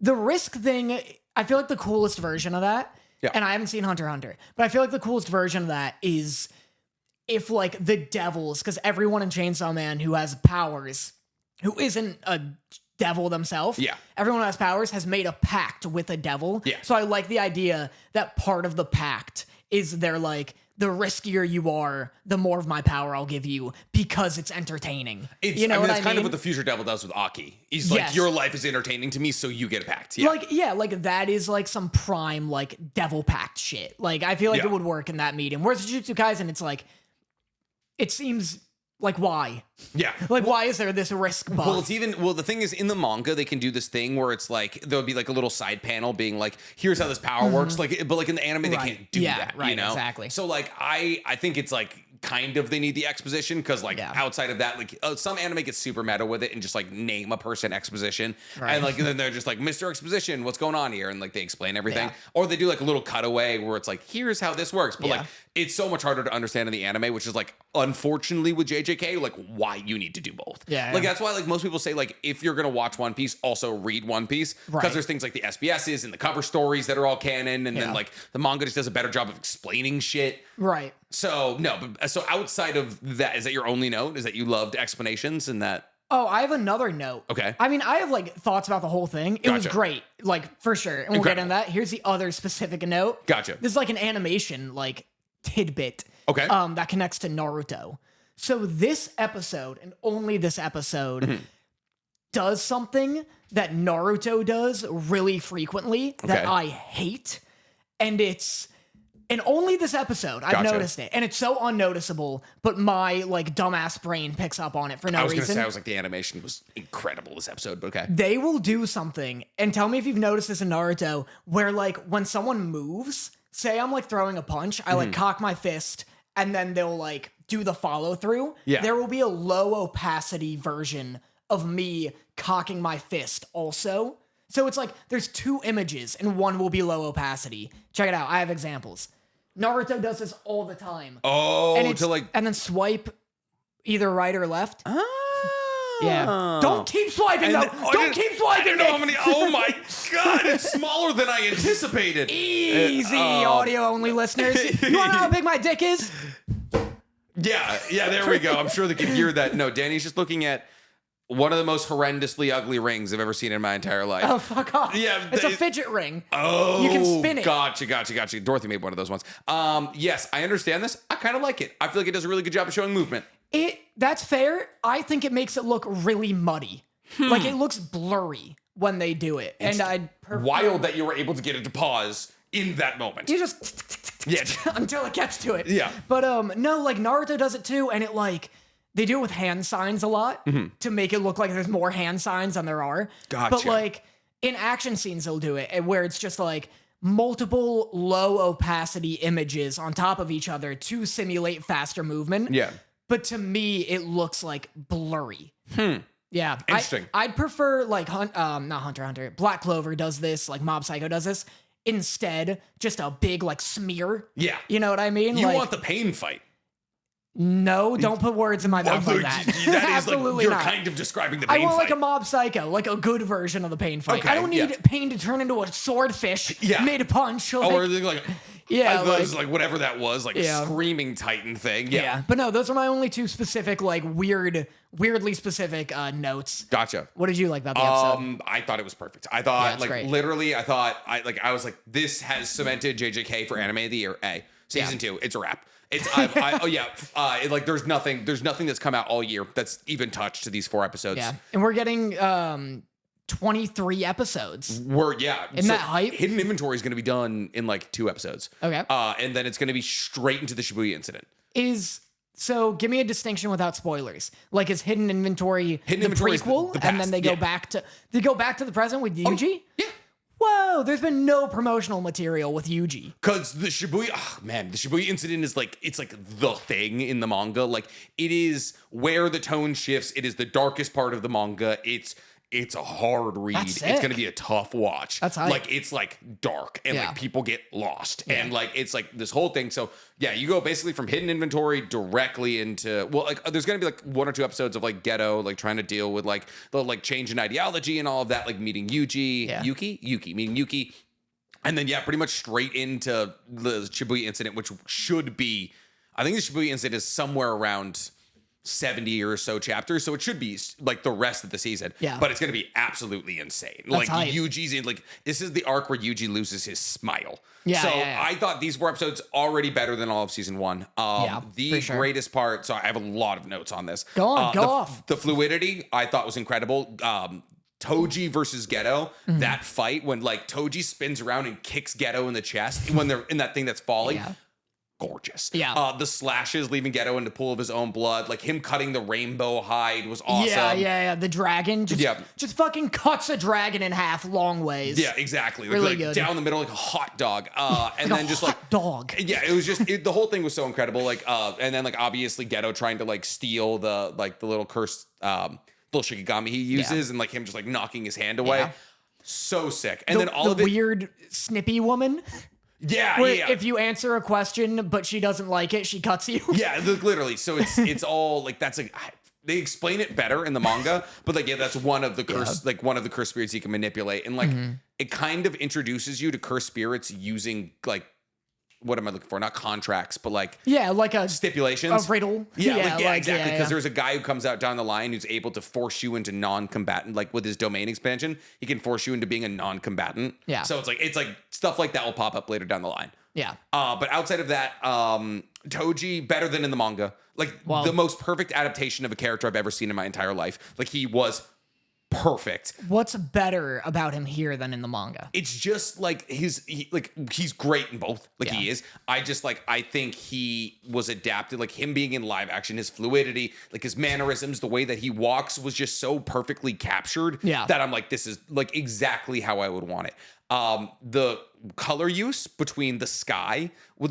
the risk thing, I feel like the coolest version of that, and I haven't seen Hunter x Hunter, but I feel like the coolest version of that is if like the devils, because everyone in Chainsaw Man who has powers, who isn't a devil themselves. Yeah. Everyone who has powers has made a pact with a devil. Yeah. So I like the idea that part of the pact is they're like, the riskier you are, the more of my power I'll give you because it's entertaining. That's kind of what the Future Devil does with Aki. He's like, your life is entertaining to me, so you get a pact. Yeah. Like that is like some prime like devil pact shit. Like I feel like it would work in that medium. Whereas Jujutsu Kaisen, it's like, it seems like why? Yeah. Like why is there this risk buff? The thing is in the manga they can do this thing where it's like there'll be like a little side panel being like, here's how this power works. Like, but like in the anime they can't do that. Right. You know? Exactly. So like I think it's like kind of they need the exposition because like outside of that, like some anime gets super meta with it and just like name a person exposition, and like then they're just like Mr. Exposition, what's going on here, and like they explain everything, or they do like a little cutaway where it's like here's how this works, but like it's so much harder to understand in the anime, which is like unfortunately with JJK like why you need to do both. Like that's why like most people say like if you're gonna watch One Piece, also read One Piece because there's things like the SBSs and the cover stories that are all canon, and then like the manga just does a better job of explaining shit. So no, but so outside of that, is that your only note? Is that you loved explanations and that? Oh, I have another note. Okay. I mean, I have like thoughts about the whole thing. It was great, like for sure. And we'll get into that. Here's the other specific note. Gotcha. This is like an animation like tidbit. Okay. That connects to Naruto. So this episode and only this episode does something that Naruto does really frequently that I hate, and it's. And only this episode, I've noticed it. And it's so unnoticeable, but my, like, dumbass brain picks up on it for no reason. I was going to say, I was like, the animation was incredible this episode, but okay. They will do something, and tell me if you've noticed this in Naruto, where, like, when someone moves, say I'm, like, throwing a punch, I, like, cock my fist, and then they'll, like, do the follow-through. There will be a low opacity version of me cocking my fist also. So it's like, there's two images, and one will be low opacity. Check it out. I have examples. Naruto does this all the time. Oh, and to like... And then swipe either right or left. Ah. Don't keep swiping, though. Don't keep swiping, I don't know how many... Oh, my God. It's smaller than I anticipated. Easy, audio-only listeners. You want to know how big my dick is? Yeah, there we go. I'm sure they can hear that. No, Danny's just looking at one of the most horrendously ugly rings I've ever seen in my entire life. Oh, fuck off. Yeah. It's a fidget ring. Oh. You can spin it. Gotcha. Dorothy made one of those ones. Yes, I understand this. I kind of like it. I feel like it does a really good job of showing movement. That's fair. I think it makes it look really muddy. Like, it looks blurry when they do it. And I'd prefer... Wild that you were able to get it to pause in that moment. You just... until it gets to it. Yeah. But, no, like, Naruto does it too, and it, like... They do it with hand signs a lot to make it look like there's more hand signs than there are. Gotcha. But like in action scenes, they'll do it where it's just like multiple low opacity images on top of each other to simulate faster movement. Yeah. But to me, it looks like blurry. Yeah. Interesting. I'd prefer like, not Hunter x Hunter. Black Clover does this, like Mob Psycho does this. Instead, just a big like smear. Yeah. You know what I mean? You like, want the pain fight. No, don't put words in my mouth like that. That is Absolutely like, you're not. kind of describing the pain fight. I want like a Mob Psycho, like a good version of the pain fight. Okay, I don't need pain to turn into a swordfish made a punch. Like, or like, like whatever that was, like screaming Titan thing. Yeah. But no, those are my only two specific, like weirdly specific notes. Gotcha. What did you like about the episode? I thought it was perfect. I thought like great. literally, I was like, this has cemented JJK for anime of the year. Season 2, it's a wrap. It's like there's nothing that's come out all year that's even touched to these 4 episodes. Yeah, and we're getting 23 episodes. Isn't that hype? Hidden Inventory is going to be done in like 2 episodes. Okay. And then it's going to be straight into the Shibuya incident. So give me a distinction without spoilers. Like is Hidden Inventory the prequel, the past, and then they go back to the present with Yuji? Yeah. Whoa, there's been no promotional material with Yuji. Because the Shibuya, the Shibuya incident is like, it's like the thing in the manga. Like, it is where the tone shifts. It is the darkest part of the manga. It's a hard read. It's going to be a tough watch. That's hype. Like, it's like dark and like people get lost. And like, it's like this whole thing. So yeah, you go basically from Hidden Inventory directly into, well, like there's going to be like 1 or 2 episodes of like Geto, like trying to deal with like the like change in ideology and all of that, like meeting Yuki, meeting Yuki. And then, pretty much straight into the Shibuya incident, which should be, I think the Shibuya incident is somewhere around 70 or so chapters, so it should be like the rest of the season. But it's going to be absolutely insane. That's hype. Yuji's in, like, this is the arc where Yuji loses his smile. I thought these 4 episodes already better than all of season 1. The greatest part, so I have a lot of notes on this. Go off. The fluidity I thought was incredible. Toji versus Geto, that fight when like Toji spins around and kicks Geto in the chest when they're in that thing that's falling. gorgeous. Yeah. The slashes leaving Geto in the pool of his own blood, like him cutting the rainbow hide was awesome. Yeah. The dragon just fucking cuts a dragon in half long ways. Yeah, exactly. Really like good. down the middle like a hot dog. And then just like dog. Yeah, it was just the whole thing was so incredible. Like and then like obviously Geto trying to like steal the little curse little shikigami he uses and like him just like knocking his hand away. Yeah. So sick. And then all of the it weird snippy woman. Yeah, Where yeah. if you answer a question but she doesn't like it, she cuts you. Yeah, literally. So it's all like that's like they explain it better in the manga, but like that's one of the curse one of the curse spirits you can manipulate, and like it kind of introduces you to curse spirits using like what am I looking for? Not contracts, but like like a stipulations, a riddle. Yeah, exactly. Because there's a guy who comes out down the line who's able to force you into non-combatant. Like with his domain expansion, he can force you into being a non-combatant. Yeah. So it's like stuff like that will pop up later down the line. Yeah. But outside of that, Toji better than in the manga. Like the most perfect adaptation of a character I've ever seen in my entire life. Like he was perfect. What's better about him here than in the manga? It's just like he's great in both. Like he is. I think he was adapted. Like him being in live action, his fluidity, like his mannerisms, the way that he walks was just so perfectly captured. Yeah. That I'm like, this is like exactly how I would want it. The color use between the sky when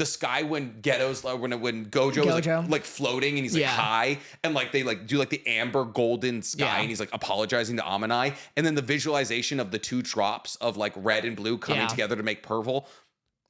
Geto's when Gojo is like floating and he's like high, and like they like do like the amber golden sky and he's like apologizing to Amanai, and then the visualization of the two drops of like red and blue coming together to make purple.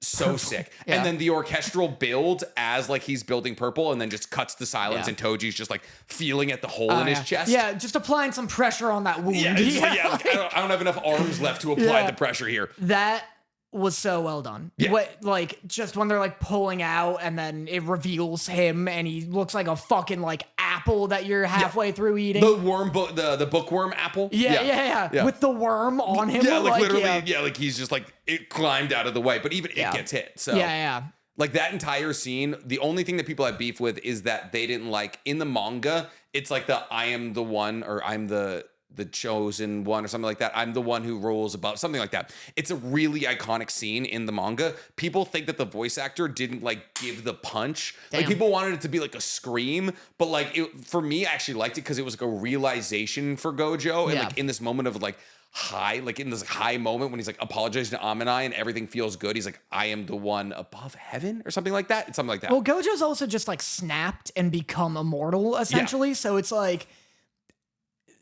So sick. Yeah. And then the orchestral build as like he's building purple, and then just cuts to silence and Toji's just like feeling at the hole in his chest. Yeah, just applying some pressure on that wound. Yeah, like, I don't have enough arms left to apply the pressure here. That was so well done. Yeah. Like just when they're like pulling out and then it reveals him and he looks like a fucking like apple that you're halfway through eating. The worm the bookworm apple. Yeah. With the worm on him. Yeah, like literally, like he's just like it climbed out of the way, but even it gets hit. So Yeah. Like that entire scene, the only thing that people have beef with is that they didn't like in the manga, it's like the I am the one, or I'm the chosen one, or something like that. I'm the one who rules above, something like that. It's a really iconic scene in the manga. People think that the voice actor didn't like give the punch. Damn. Like people wanted it to be like a scream, but like for me, I actually liked it because it was like a realization for Gojo, and like in this moment of like high, like in this high moment when he's like apologizing to Amanai and everything feels good. He's like, I am the one above heaven, or something like that. It's something like that. Well, Gojo's also just like snapped and become immortal essentially. So it's like,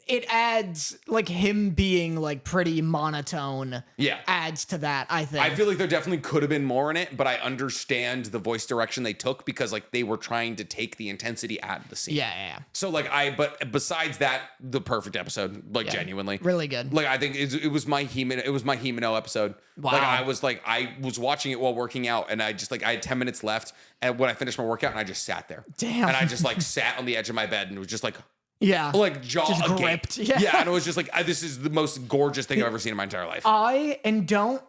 it adds like him being like pretty monotone. Yeah. Adds to that, I think. I feel like there definitely could have been more in it, but I understand the voice direction they took because like they were trying to take the intensity out of the scene. Yeah. So like but besides that, the perfect episode, like genuinely. Really good. Like I think it was my Himeno episode. Wow. Like I was watching it while working out, and I had 10 minutes left, and when I finished my workout, and I just sat there. Damn. And I just like sat on the edge of my bed and was just like, like jaw just agape. gripped. Yeah, and it was just like this is the most gorgeous thing I've ever seen in my entire life. Don't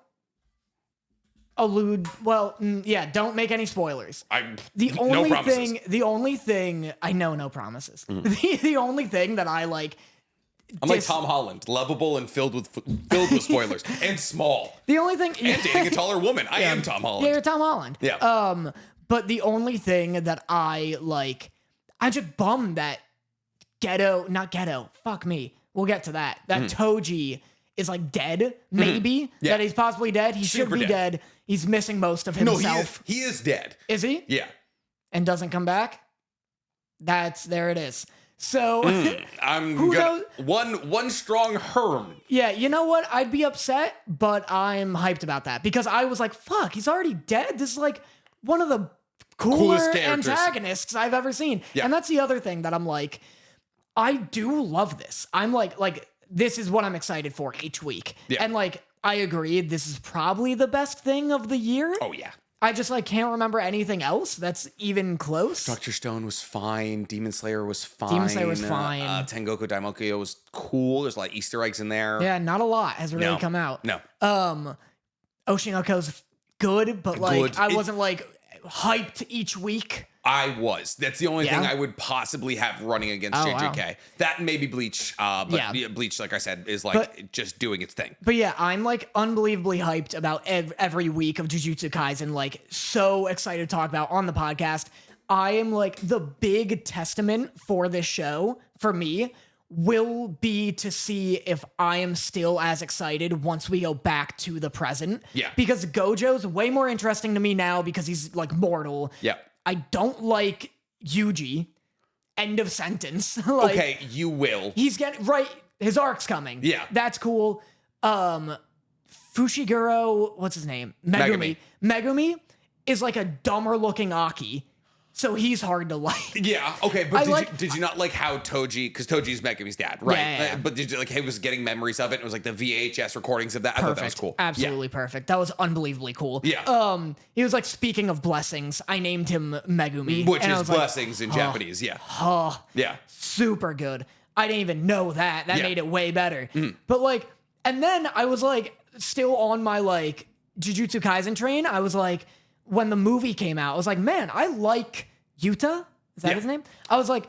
don't make any spoilers. The only thing I know, no promises. The only thing that I like, I'm like Tom Holland, lovable and filled with spoilers, and small. The only thing, and dating a taller woman. I am Tom Holland. Yeah, you're Tom Holland. Yeah. But the only thing that I like, I'm just bummed that fuck me. We'll get to that. That Toji is like dead, maybe. That he's possibly dead. He should be dead. He's missing most of himself. No, he is dead. Is he? Yeah. And doesn't come back? There it is. So one strong Herm. Yeah, you know what? I'd be upset, but I'm hyped about that because I was like, fuck, he's already dead. This is like one of the coolest antagonists I've ever seen. Yeah. And that's the other thing that I'm like, I do love this. I'm like this is what I'm excited for each week. Yeah. And like I agree, this is probably the best thing of the year. Oh yeah. I just like can't remember anything else that's even close. Dr. Stone was fine. Demon Slayer was fine. Tengoku Daimokuyo was cool. There's a lot of Easter eggs in there. Yeah, not a lot has really come out. No. Oshinoko's good, but like I wasn't like hyped each week. I was. That's the only thing Yeah? I would possibly have running against Oh, JJK. wow. That and maybe Bleach. But Yeah. Bleach, like I said, is like But- just doing its thing. But yeah, I'm like unbelievably hyped about every week of Jujutsu Kaisen, like so excited to talk about on the podcast. I am like the big testament for this show for me will be to see if I am still as excited once we go back to the present. Yeah. Because Gojo's way more interesting to me now because he's like mortal. Yeah. I don't like Yuji. End of sentence. Like, Okay, you will. he's getting right. His arc's coming. Yeah. That's cool. Fushiguro, what's his name? Megumi. Megumi is like a dumber looking Aki. So he's hard to like. Yeah, okay, but I did you not like how Toji, because Toji's Megumi's dad, right? Yeah. But did you like he was getting memories of it? It was like the VHS recordings of that. I thought that was cool. Absolutely perfect. That was unbelievably cool. Yeah. He was like, speaking of blessings, I named him Megumi. Which and I is was like, blessings in Japanese, yeah. oh, Yeah. super good. I didn't even know that. That Yeah. made it way better. But like, and then I was like, still on my like Jujutsu Kaisen train. I was like, when the movie came out, I was like, man, I like Yuta. Is that Yeah. his name? I was like,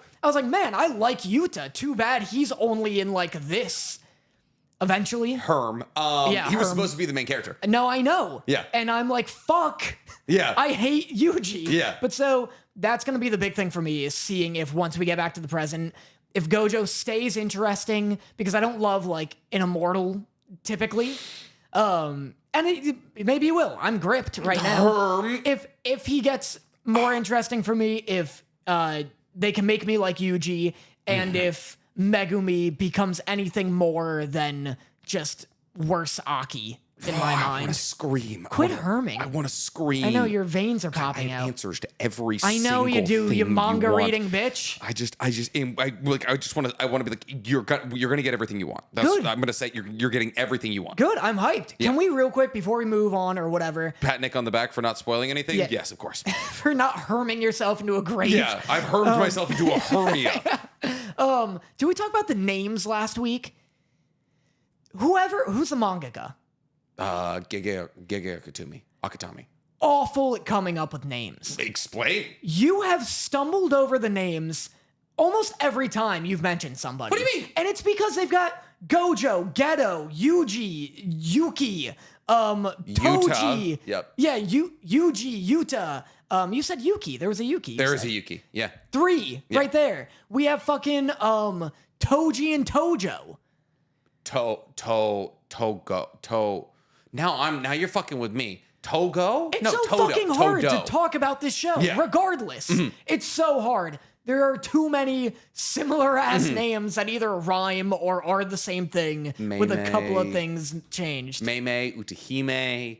man, I like Yuta. Too bad he's only in like this. Eventually. Herm. Yeah, he was Herm. supposed to be the main character. No, I know. Yeah. And I'm like, fuck. Yeah. I hate Yuji. Yeah. But so that's going to be the big thing for me is seeing if once we get back to the present, if Gojo stays interesting, because I don't love like an immortal typically. And maybe he will. I'm gripped right now. Herm. If he gets more interesting for me, if they can make me like Yuji, and if Megumi becomes anything more than just worse Aki in my I want mind. to scream. Quit herming. I want to scream. I know your veins are I popping have out. answers to every I know you do, thing you manga want. reading bitch. I just want to be like you're gonna get everything you want. That's, Good. I'm gonna say you're getting everything you want. Good, I'm hyped. Yeah. Can we real quick before we move on or whatever Pat Nick on the back for not spoiling anything. Yeah. Yes, of course. for not herming yourself into a grave? Yeah, I've hermed myself into a hermia. Did we talk about the names last week? Who's the mangaka? Gege Akutami. Awful at coming up with names. Explain. You have stumbled over the names almost every time you've mentioned somebody. What do you mean? And it's because they've got Gojo, Geto, Yuji, Yuki, Toji. Yep. Yeah, Yuji, Yuta. You said Yuki. There was a Yuki. There is a Yuki. Yeah. 3 right there. We have fucking Toji and Tojo. Togo. Now you're fucking with me. Togo? It's no, so Todo. fucking hard Todo. to talk about this show. Yeah. Regardless, it's so hard. There are too many similar ass names that either rhyme or are the same thing with a couple of things changed. Meimei, Utahime,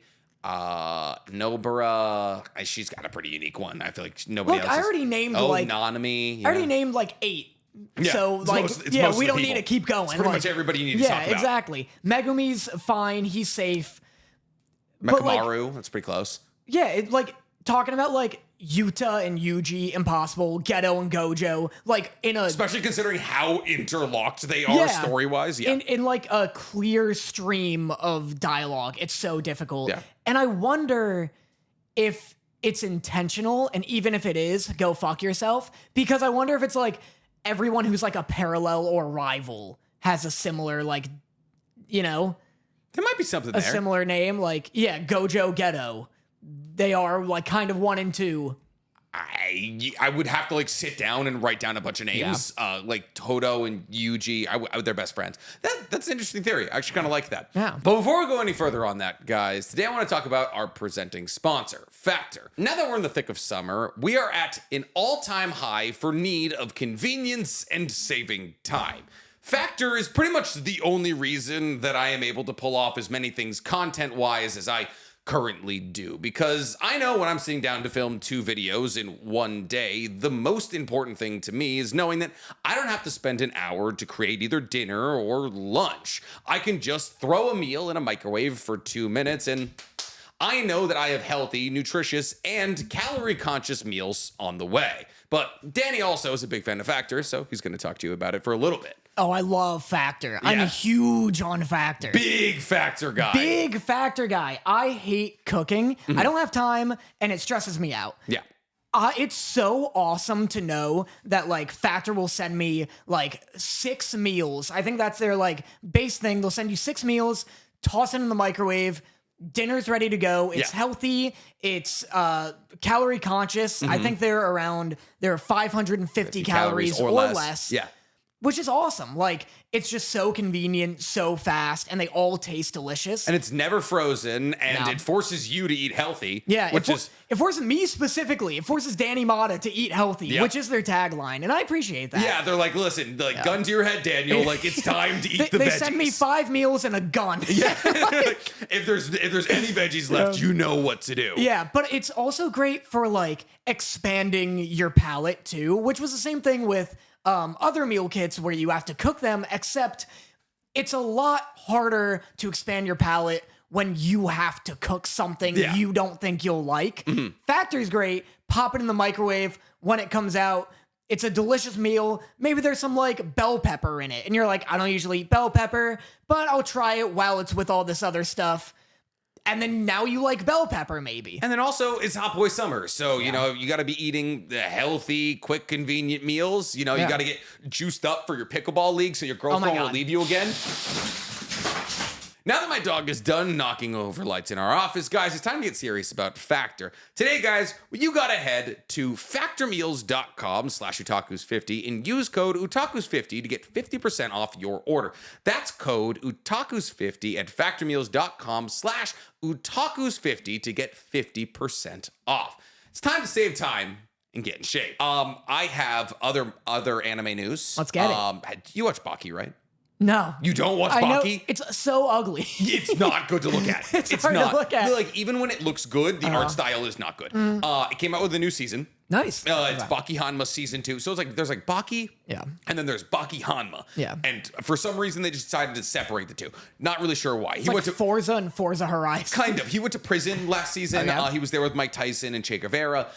Nobara. She's got a pretty unique one. I feel like nobody Look, else. I already named Nanami. I already named like 8. Yeah, So it's like most of the we don't need people. to keep going. It's pretty Like, much everybody you need to yeah, talk about. exactly. Megumi's fine. He's safe. But, like, Mekamaru, that's pretty close. yeah, like talking about like Yuta and Yuji, impossible. Geto and Gojo, like in a Especially considering how interlocked they are story-wise. Yeah. in like a clear stream of dialogue. It's so difficult. Yeah. And I wonder if it's intentional, and even if it is, go fuck yourself. Because I wonder if it's like everyone who's like a parallel or rival has a similar like, there might be something a there. similar name. Like, yeah, Gojo, Geto. They are like kind of 1 and 2. I would have to like sit down and write down a bunch of names, like Todo and Yuji. They're best friends. That's an interesting theory. I actually kind of like that. Yeah. But before we go any further on that, guys, today I want to talk about our presenting sponsor, Factor. Now that we're in the thick of summer, we are at an all-time high for need of convenience and saving time. Factor is pretty much the only reason that I am able to pull off as many things content-wise as I currently do, because I know when I'm sitting down to film 2 videos in one day, the most important thing to me is knowing that I don't have to spend an hour to create either dinner or lunch. I can just throw a meal in a microwave for 2 minutes and I know that I have healthy, nutritious, and calorie-conscious meals on the way. But Danny also is a big fan of Factor, so he's going to talk to you about it for a little bit. Oh, I love Factor. I'm Yeah. huge on Factor. Big Factor guy. Big Factor guy. I hate cooking. I don't have time, and it stresses me out. Yeah. It's so awesome to know that like Factor will send me like 6 meals. I think that's their like base thing. They'll send you 6 meals, toss it in the microwave. Dinner's ready to go. It's healthy. It's calorie conscious. I think they're 550 calories or less. Yeah. Which is awesome. Like, it's just so convenient, so fast, and they all taste delicious. And it's never frozen, and it forces you to eat healthy. Yeah, which it forces me specifically. It forces Danny Motta to eat healthy, which is their tagline, and I appreciate that. Yeah, they're like, listen, like gun to your head, Daniel. Like, it's time to eat the veggies. They send me 5 meals and a gun. Yeah, if there's any veggies left, you know what to do. Yeah, but it's also great for like expanding your palate too, which was the same thing with other meal kits where you have to cook them, except it's a lot harder to expand your palate when you have to cook something you don't think you'll like. Factor's great. Pop it in the microwave. When it comes out, it's a delicious meal. Maybe there's some like bell pepper in it. And you're like, I don't usually eat bell pepper, but I'll try it while it's with all this other stuff. And then now you like bell pepper, maybe. And then also, it's Hot Boy Summer. So, you know, you got to be eating the healthy, quick, convenient meals. You know, you got to get juiced up for your pickleball league so your girlfriend won't leave you again. Now that my dog is done knocking over lights in our office, guys, it's time to get serious about Factor. Today, guys, you gotta head to factormeals.com/otakus50 and use code otakus50 to get 50% off your order. That's code otakus50 at factormeals.com/otakus50 to get 50% off. It's time to save time and get in shape. I have other anime news. Let's get it. You watch Baki, right? No. You don't watch I know, Baki? it's so ugly. It's not good to look at. It's hard not. to look at. Like, even when it looks good, the art style is not good. It came out with a new season. Nice. It's Baki Hanma season 2. So it's like there's like Baki, and then there's Baki Hanma. Yeah. And for some reason they just decided to separate the two. Not really sure why. He went to Forza and Forza Horizon. Kind of. He went to prison last season. He was there with Mike Tyson and Che Guevara.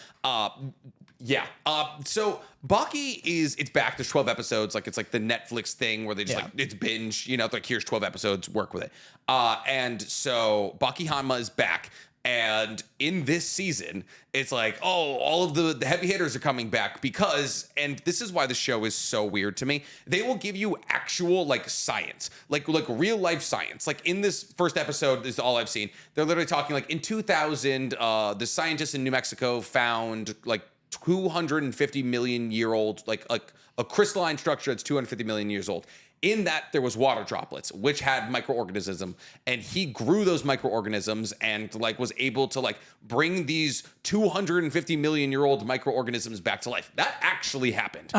So Baki it's back. There's 12 episodes. Like, it's like the Netflix thing where they just like, it's binge, you know, it's like, here's 12 episodes, work with it. And so Baki Hanma is back. And in this season, it's like, all of the heavy hitters are coming back because, and this is why the show is so weird to me, they will give you actual like science, like real life science. Like in this first episode, this is all I've seen. They're literally talking like in 2000, the scientists in New Mexico found like 250 million year old, like a crystalline structure that's 250 million years old. In that, there was water droplets, which had microorganisms, and he grew those microorganisms and like was able to like bring these 250 million year old microorganisms back to life. That actually happened.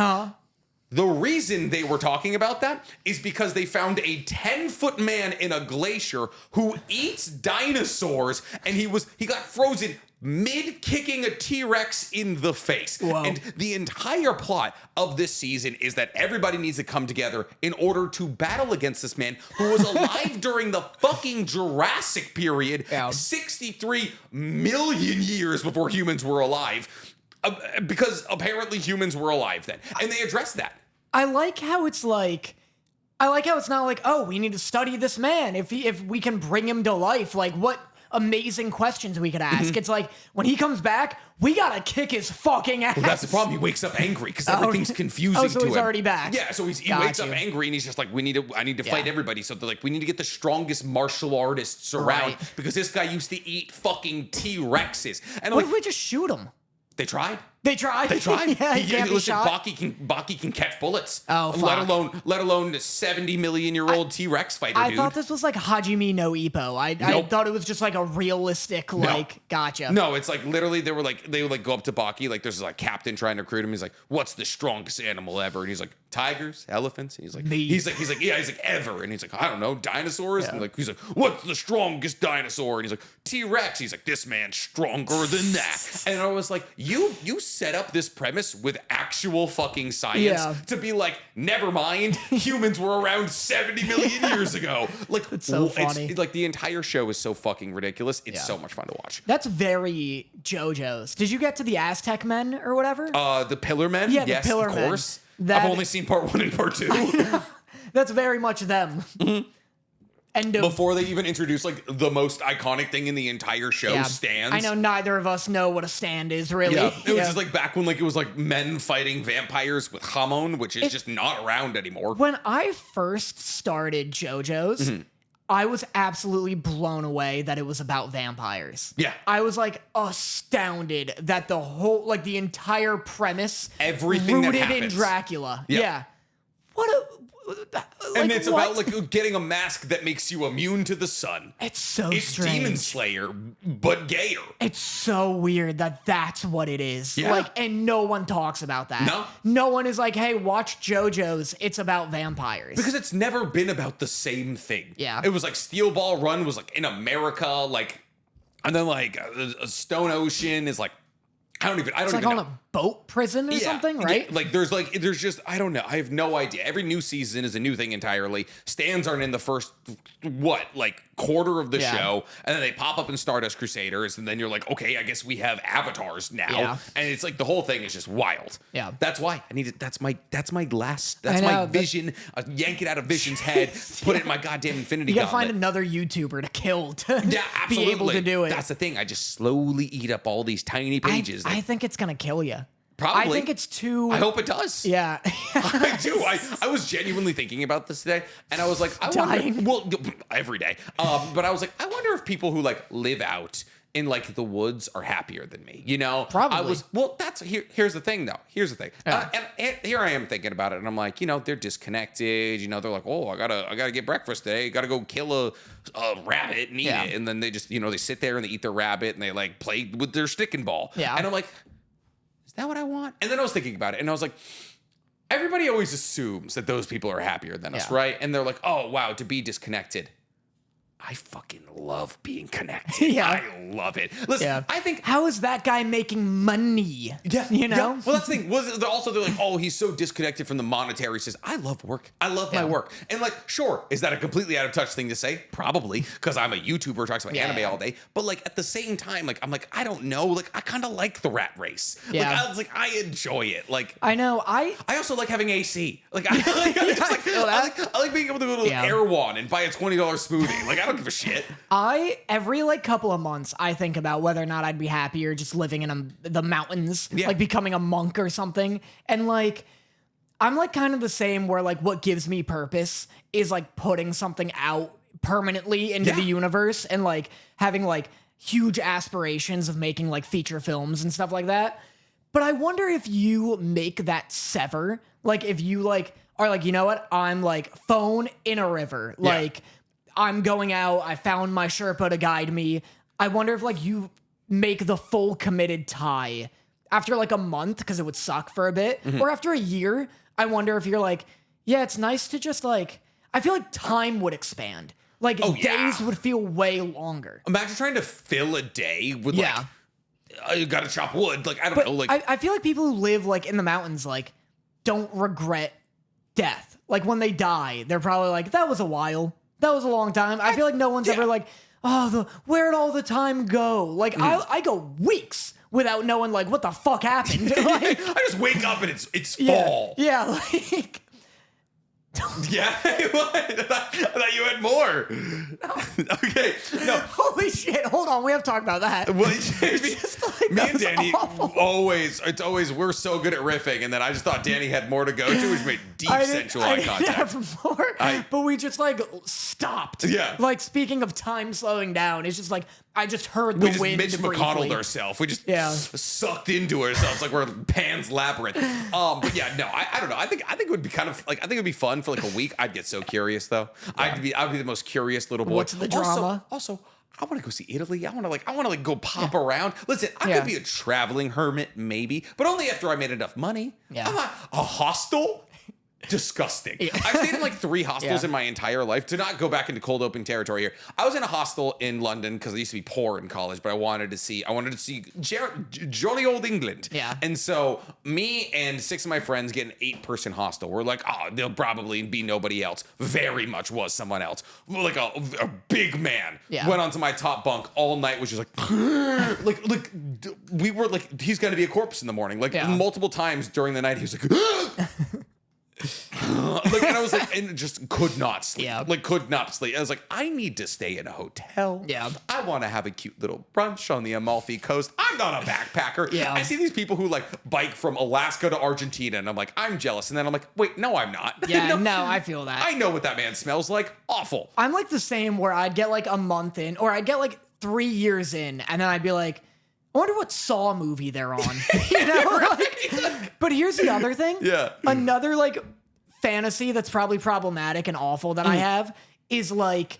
The reason they were talking about that is because they found a 10-foot man in a glacier who eats dinosaurs, and he got frozen mid-kicking a T-Rex in the face. Whoa. And the entire plot of this season is that everybody needs to come together in order to battle against this man who was alive during the fucking Jurassic period, 63 million years before humans were alive. Because apparently humans were alive then. And they addressed that. I like how it's not like, oh, we need to study this man. If we can bring him to life, like what amazing questions we could ask. It's like, when he comes back, we gotta kick his fucking ass. Well, that's the problem. He wakes up angry because everything's confusing to him. So he's already back. Yeah, so he wakes up angry and he's just like, I need to fight everybody. So they're like, we need to get the strongest martial artists around because this guy used to eat fucking T-Rexes. And what if we just shoot him? They tried. They tried. Yeah, he can't be shot. Baki can catch bullets. Oh, fuck. Let alone the 70 million year old T-Rex fighter. I thought this was like Hajime no Ippo. I thought it was just like a realistic gotcha. No, it's like literally they would go up to Baki, like there's like captain trying to recruit him. He's like, "What's the strongest animal ever?" And he's like, "Tigers, elephants." And he's like, he's like ever. And he's like, "I don't know, dinosaurs." Yeah. And he's like, "What's the strongest dinosaur?" And he's like, "T-Rex." He's like, "This man's stronger than that." And I was like, you set up this premise with actual fucking science to be like, never mind, humans were around 70 million years ago. Like, it's so funny. It's like the entire show is so fucking ridiculous. It's so much fun to watch. That's very JoJo's. Did you get to the Aztec men or whatever? The Pillar Men? Yeah, yes, the Pillar of Men. course. I've only seen part 1 and part 2. That's very much them. End of. Before they even introduced like the most iconic thing in the entire show, stands. I know neither of us know what a stand is, really. Yeah, it was just like back when like it was like men fighting vampires with hamon, which is just not around anymore. When I first started JoJo's, I was absolutely blown away that it was about vampires. Yeah. I was like astounded that the whole, like the entire premise, Everything that rooted in happens. Dracula. Yeah. Yeah. What a. And it's what? about like getting a mask that makes you immune to the sun. It's so It's strange. Demon Slayer, but gayer. It's so weird that that's what it is. Yeah. Like, and no one talks about that. No. No one is like, hey, watch JoJo's. It's about vampires. Because it's never been about the same thing. Yeah. It was like Steel Ball Run was like in America, like, and then like Stone Ocean is like, I don't it's even like know. on a boat prison or something, right? Yeah, like there's just I don't know. I have no idea. Every new season is a new thing entirely. Stands aren't in the first quarter of the show, and then they pop up in Stardust Crusaders, and then you're like, okay, I guess we have avatars now. Yeah. And it's like the whole thing is just wild. Yeah. That's why I need it. That's my last. I That's know, my vision. Yank it out of Vision's head. Put it in my goddamn Infinity You gotta Gauntlet. find another YouTuber to kill to Yeah, absolutely. be able to do it. That's the thing. I just slowly eat up all these tiny pages. I think it's gonna kill you. Probably. I think it's too. I hope it does. Yeah. I do. I was genuinely thinking about this today, and I was like, Dying. Well, every day. But I was like, I wonder if people who like live out in like the woods are happier than me. You know, Probably. I was. Well, that's here's the thing, though. Here's the thing. Yeah. And here I am thinking about it, and I'm like, you know, they're disconnected. You know, they're like, oh, I gotta get breakfast today. Gotta go kill a rabbit and eat it, and then they just, you know, they sit there and they eat their rabbit and they like play with their stick and ball. Yeah. And I'm like, is that what I want? And then I was thinking about it, and I was like, everybody always assumes that those people are happier than us, Yeah. right? And they're like, oh, wow, to be disconnected. I fucking love being connected. Yeah. I love it. Listen, Yeah. I think... How is that guy making money? Yeah, You know? yeah. Well, that's the thing. They're like, oh, he's so disconnected from the monetary. He says, I love work. I love my work. And like, sure, is that a completely out of touch thing to say? Probably, because I'm a YouTuber who talks about anime all day. But like at the same time, like I'm like, I don't know. Like I kind of like the rat race. Yeah. Like I was like, I enjoy it. Like I know. I also like having AC. Like I like being able to go to Erewhon and buy a $20 smoothie. Like I don't give a shit. Every like couple of months, I think about whether or not I'd be happier just living in the mountains, like becoming a monk or something. And like, I'm like kind of the same where like what gives me purpose is like putting something out permanently into the universe and like having like huge aspirations of making like feature films and stuff like that. But I wonder if you make that sever, like if you like are like, you know what, I'm like phone in a river, like I'm going out, I found my Sherpa to guide me. I wonder if like you make the full committed tie after like a month, because it would suck for a bit, or after a year. I wonder if you're like, yeah, it's nice to just like, I feel like time would expand. Like days would feel way longer. Imagine trying to fill a day with like, you gotta chop wood. Like, I don't know. Like, I feel like people who live like in the mountains, like, don't regret death. Like when they die, they're probably like, that was a while. That was a long time. I feel like no one's ever like, oh, where'd all the time go? Like I go weeks without knowing like what the fuck happened. Like, I just wake up and it's fall. Yeah, like Yeah, I thought you had more. Okay, no. holy shit! Hold on, we have to talk about that. Well, Like, me that and was Danny awful. it's always we're so good at riffing, and then I just thought Danny had more to go to, which made deep sensual eye didn't contact. have more, but we just like stopped. Yeah. Like speaking of time slowing down, it's just like I just heard We the just wind Mitch briefly. McConnelled ourselves. We just sucked into ourselves like we're Pan's Labyrinth. But yeah, no, I don't know. I think it would be kind of like, I think it would be fun for like a week. I'd get so curious though. I'd be the most curious little boy. What's the drama? Also, I want to go see Italy. I want to go pop around. Listen, I could be a traveling hermit maybe, but only after I made enough money. Yeah. I'm not a hostel. Disgusting. I've stayed in like 3 hostels in my entire life. To not go back into cold open territory here, I was in a hostel in London because I used to be poor in college, but I wanted to see jolly old England. Yeah. And so me and 6 of my friends get an 8-person hostel. We're like, oh, there'll probably be nobody else. Very much was someone else. Like a big man. Yeah. Went onto my top bunk all night, was just like we were like, he's gonna be a corpse in the morning. Like multiple times during the night, he was like. Like, and I was like, and just could not sleep. Yeah. Like, could not sleep. I was like, I need to stay in a hotel. Yeah. I want to have a cute little brunch on the Amalfi Coast. I'm not a backpacker. Yeah. I see these people who like bike from Alaska to Argentina, and I'm like, I'm jealous. And then I'm like, wait, no, I'm not. Yeah, no, I feel that. I know what that man smells like. Awful. I'm like the same where I'd get like a month in, or I'd get like 3 years in, and then I'd be like, I wonder what Saw movie they're on. You know? Like, but here's the other thing. Yeah. Another like fantasy that's probably problematic and awful that I have is like,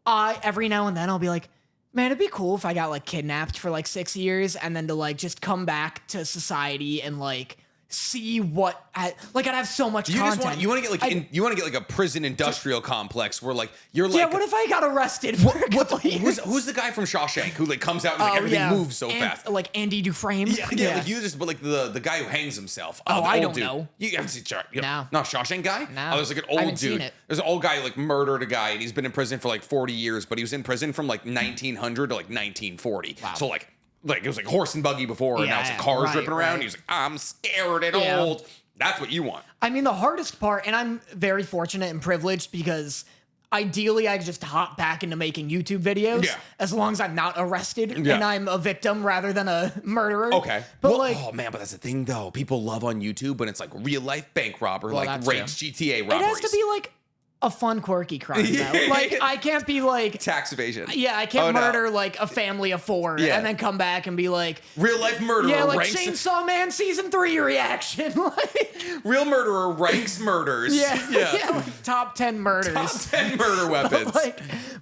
every now and then I'll be like, man, it'd be cool if I got like kidnapped for like 6 years and then to like just come back to society and like see what I'd have so much content. You want to get like you want to get like a prison industrial complex where like you're like, yeah, what if I got arrested for a couple years? who's the guy from Shawshank who like comes out and like everything moves so fast? Like Andy Dufresne. Yeah, like you just, but like the guy who hangs himself. Oh, the I old don't dude. know. You haven't seen No. No, Shawshank guy? No. Oh, there's like an I old haven't seen dude. it. There's an old guy who like murdered a guy and he's been in prison for like 40 years, but he was in prison from like 1900 to like 1940. Wow. So like it was like horse and buggy before, and now it's like cars ripping around. He's like, I'm scared and old. That's what you want. I mean, the hardest part, and I'm very fortunate and privileged because ideally I could just hop back into making YouTube videos as long as I'm not arrested and I'm a victim rather than a murderer. Okay. But well, like, oh man, but that's the thing though. People love on YouTube when it's like real life bank robber, like that's Rage GTA robberies. it has to be like a fun, quirky crime, though. Like, I can't be like tax evasion. Yeah, I can't murder like a family of 4 and then come back and be like real life murderer. Yeah, like ranks Chainsaw Man season 3 reaction. Like, real murderer ranks murders. Yeah, like top 10 murders. Top 10 murder weapons.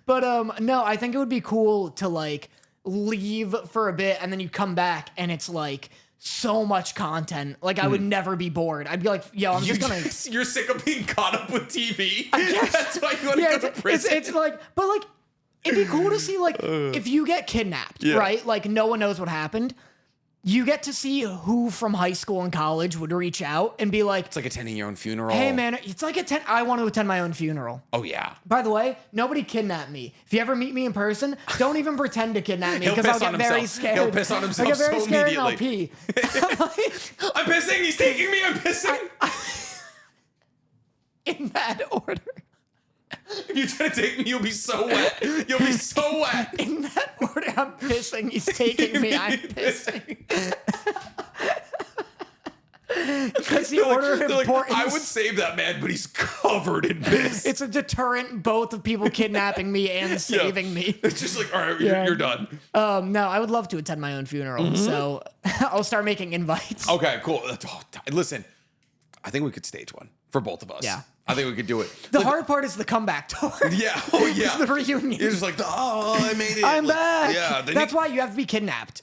But no, I think it would be cool to like leave for a bit and then you come back and it's like so much content. Like I would never be bored. I'd be like, yo, I'm just gonna. You're sick of being caught up with TV. That's why you want to go to prison. It's like, but like, it'd be cool to see like if you get kidnapped, right? Like no one knows what happened. You get to see who from high school and college would reach out and be like, it's like attending your own funeral. Hey man, it's like I want to attend my own funeral. Oh yeah. By the way, nobody kidnapped me. If you ever meet me in person, don't even pretend to kidnap me because I'll get very scared. He'll piss on himself I'll get very so scared immediately. And I'll pee. I'm pissing. He's taking me. I'm pissing. In that order. If you try to take me, you'll be so wet. You'll be so wet. In that order, I'm pissing. He's taking me. I'm pissing. Because the order of importance. I would save that man, but he's covered in piss. It's a deterrent both of people kidnapping me and saving me. It's just like, all right, you're done. No, I would love to attend my own funeral, so I'll start making invites. Okay, cool. Listen, I think we could stage one for both of us. Yeah. I think we could do it. The hard part is the comeback tour. Yeah. Oh, yeah. The reunion. You're just like, oh, I made it. I'm back. Yeah. That's why you have to be kidnapped.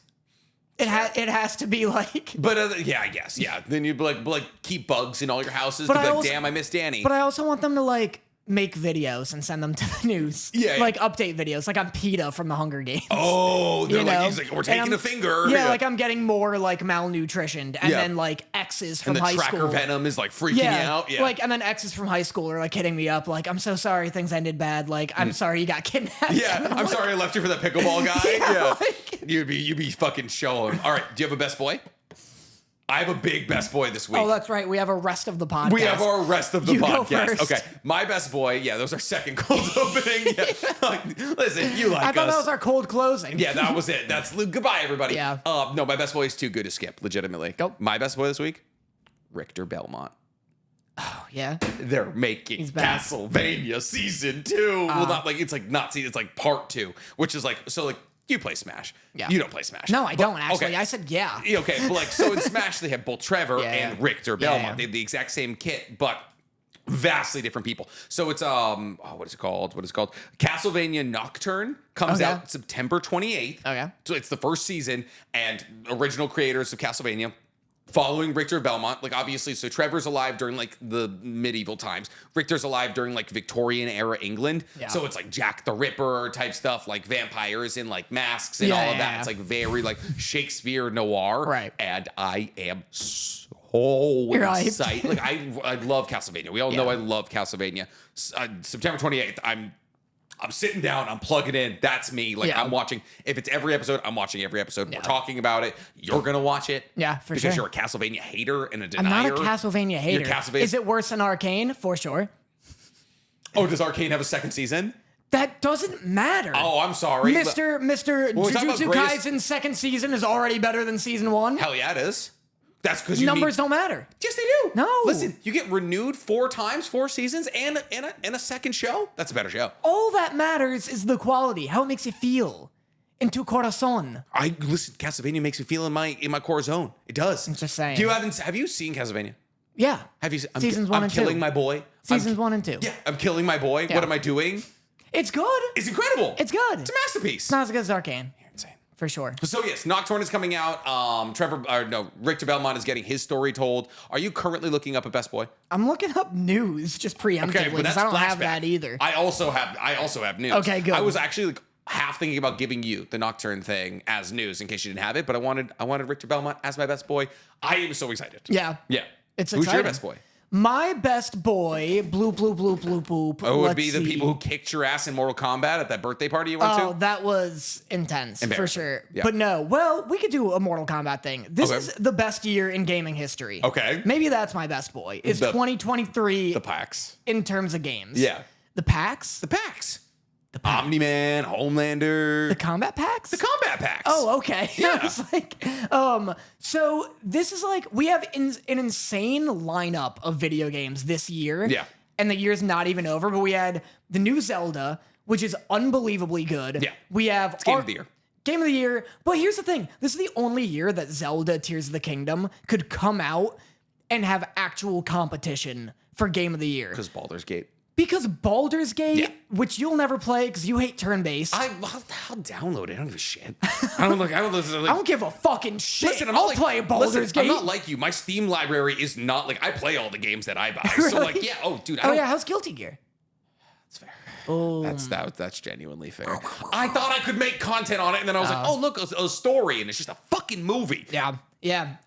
It has to be like. But yeah, I guess. Yeah. Then you'd be like keep bugs in all your houses. But to be I like, also- damn, I miss Danny. But I also want them to like make videos and send them to the news. Yeah. Like update videos. Like I'm PETA from the Hunger Games. Oh, they're You like, know? he's like, we're taking And a finger. Yeah, like I'm getting more like malnutritioned, and then like exes from and the high tracker school. venom is like freaking you out. Yeah. Like, and then exes from high school are like hitting me up, like, I'm so sorry things ended bad. Like, I'm sorry you got kidnapped. Yeah, I'm sorry I left you for that pickleball guy. Yeah, You'd be fucking showing. All right, do you have a best boy? I have a big best boy this week. Oh, that's right. We have a rest of the podcast. We have our rest of the You go podcast. first. Okay, my best boy. Yeah, that was our second cold opening. Yeah. Listen, you like us. I thought that was our cold closing. Yeah, that was it. That's goodbye, everybody. Yeah. No, my best boy is too good to skip. Legitimately. Go. My best boy this week, Richter Belmont. Oh, yeah. They're making back. Castlevania season 2. Well, not like it's like not season. It's like part 2, which is like so like. You play Smash. Yeah. You don't play Smash. No, I But- don't actually. Okay. I said yeah. Okay, but like so in Smash they have both Trevor and Richter Belmont. yeah. They have the exact same kit, but vastly different people. So it's what is it called? Castlevania Nocturne comes Okay. out September 28th. Okay. So it's the first season and original creators of Castlevania. Following Richter Belmont, like obviously, so Trevor's alive during like the medieval times. Richter's alive during like Victorian era England. Yeah. So it's like Jack the Ripper type stuff, like vampires in like masks and Yeah, all of that. yeah. It's like very like Shakespeare noir. Right. And I am so You're hyped. excited. Like I love Castlevania. We all know I love Castlevania. September 28th. I'm sitting down, I'm plugging in. That's me. Like Yeah. I'm watching. If it's every episode, I'm watching every episode. We're talking about it. You're gonna watch it. Yeah, for because sure. you're a Castlevania hater and a I'm denier. not a Castlevania hater. Castlevania- Is it worse than Arcane? For sure. Oh, does Arcane have a second season? That doesn't matter. Oh, I'm sorry. Mr. we talk about Jujutsu greatest- Kaisen's second season is already better than season 1. Hell yeah, it is. That's because you Numbers don't matter. Yes, they do. No. Listen, you get renewed 4 times, 4 seasons, and a second show. That's a better show. All that matters is the quality, how it makes you feel. In tu corazon. I listen. Castlevania makes me feel in my core zone. It does. I'm just saying. Have you seen Castlevania? Yeah. Have you? Seasons 1 and 2. I'm killing my boy. Seasons 1 and 2. Yeah, I'm killing my boy. Yeah. What am I doing? It's good. It's incredible. It's good. It's a masterpiece. It's not as good as Arcane. You're insane. For sure. So yes, Nocturne is coming out. Richter Belmont is getting his story told. Are you currently looking up at Best Boy? I'm looking up news just preemptively because I don't have Flashback. that either. I also have news. Okay, good. I was actually like half thinking about giving you the Nocturne thing as news in case you didn't have it, but I wanted Richter Belmont as my best boy. I am so excited. Yeah. Yeah. It's Who's your exciting. best boy? My best boy, bloop, bloop, bloop, bloop, bloop. Oh, it would Let's be the see. people who kicked your ass in Mortal Kombat at that birthday party you went Oh, to? that was intense, for Embarrassing. sure. Yeah. But no, well, we could do a Mortal Kombat thing. This Okay. is the best year in gaming history. Okay. Maybe that's my best boy. It's The- 2023 The PAX. in terms of games. Yeah. The packs? The PAX. The packs. Omni-Man, Homelander. The combat packs? The combat packs. Oh, okay. Yeah. I was like, so this is like, we have an insane lineup of video games this year. Yeah. And the year's not even over, but we had the new Zelda, which is unbelievably good. Yeah. We have It's Game of the Year. Game of the Year. But here's the thing. This is the only year that Zelda Tears of the Kingdom could come out and have actual competition for Game of the Year. Because Baldur's Gate. Because Baldur's Gate, Yeah. which you'll never play because you hate turn-based. I'll download it. I don't give a shit. I don't give a fucking shit. Listen, I'll play Baldur's Gate. I'm not like you. My Steam library is not like I play all the games that I buy. So Really? like, yeah. Oh, dude. Oh yeah, how's Guilty Gear? That's fair. Oh, That's genuinely fair. I thought I could make content on it, and then I was like, oh look, a story, and it's just a fucking movie. yeah.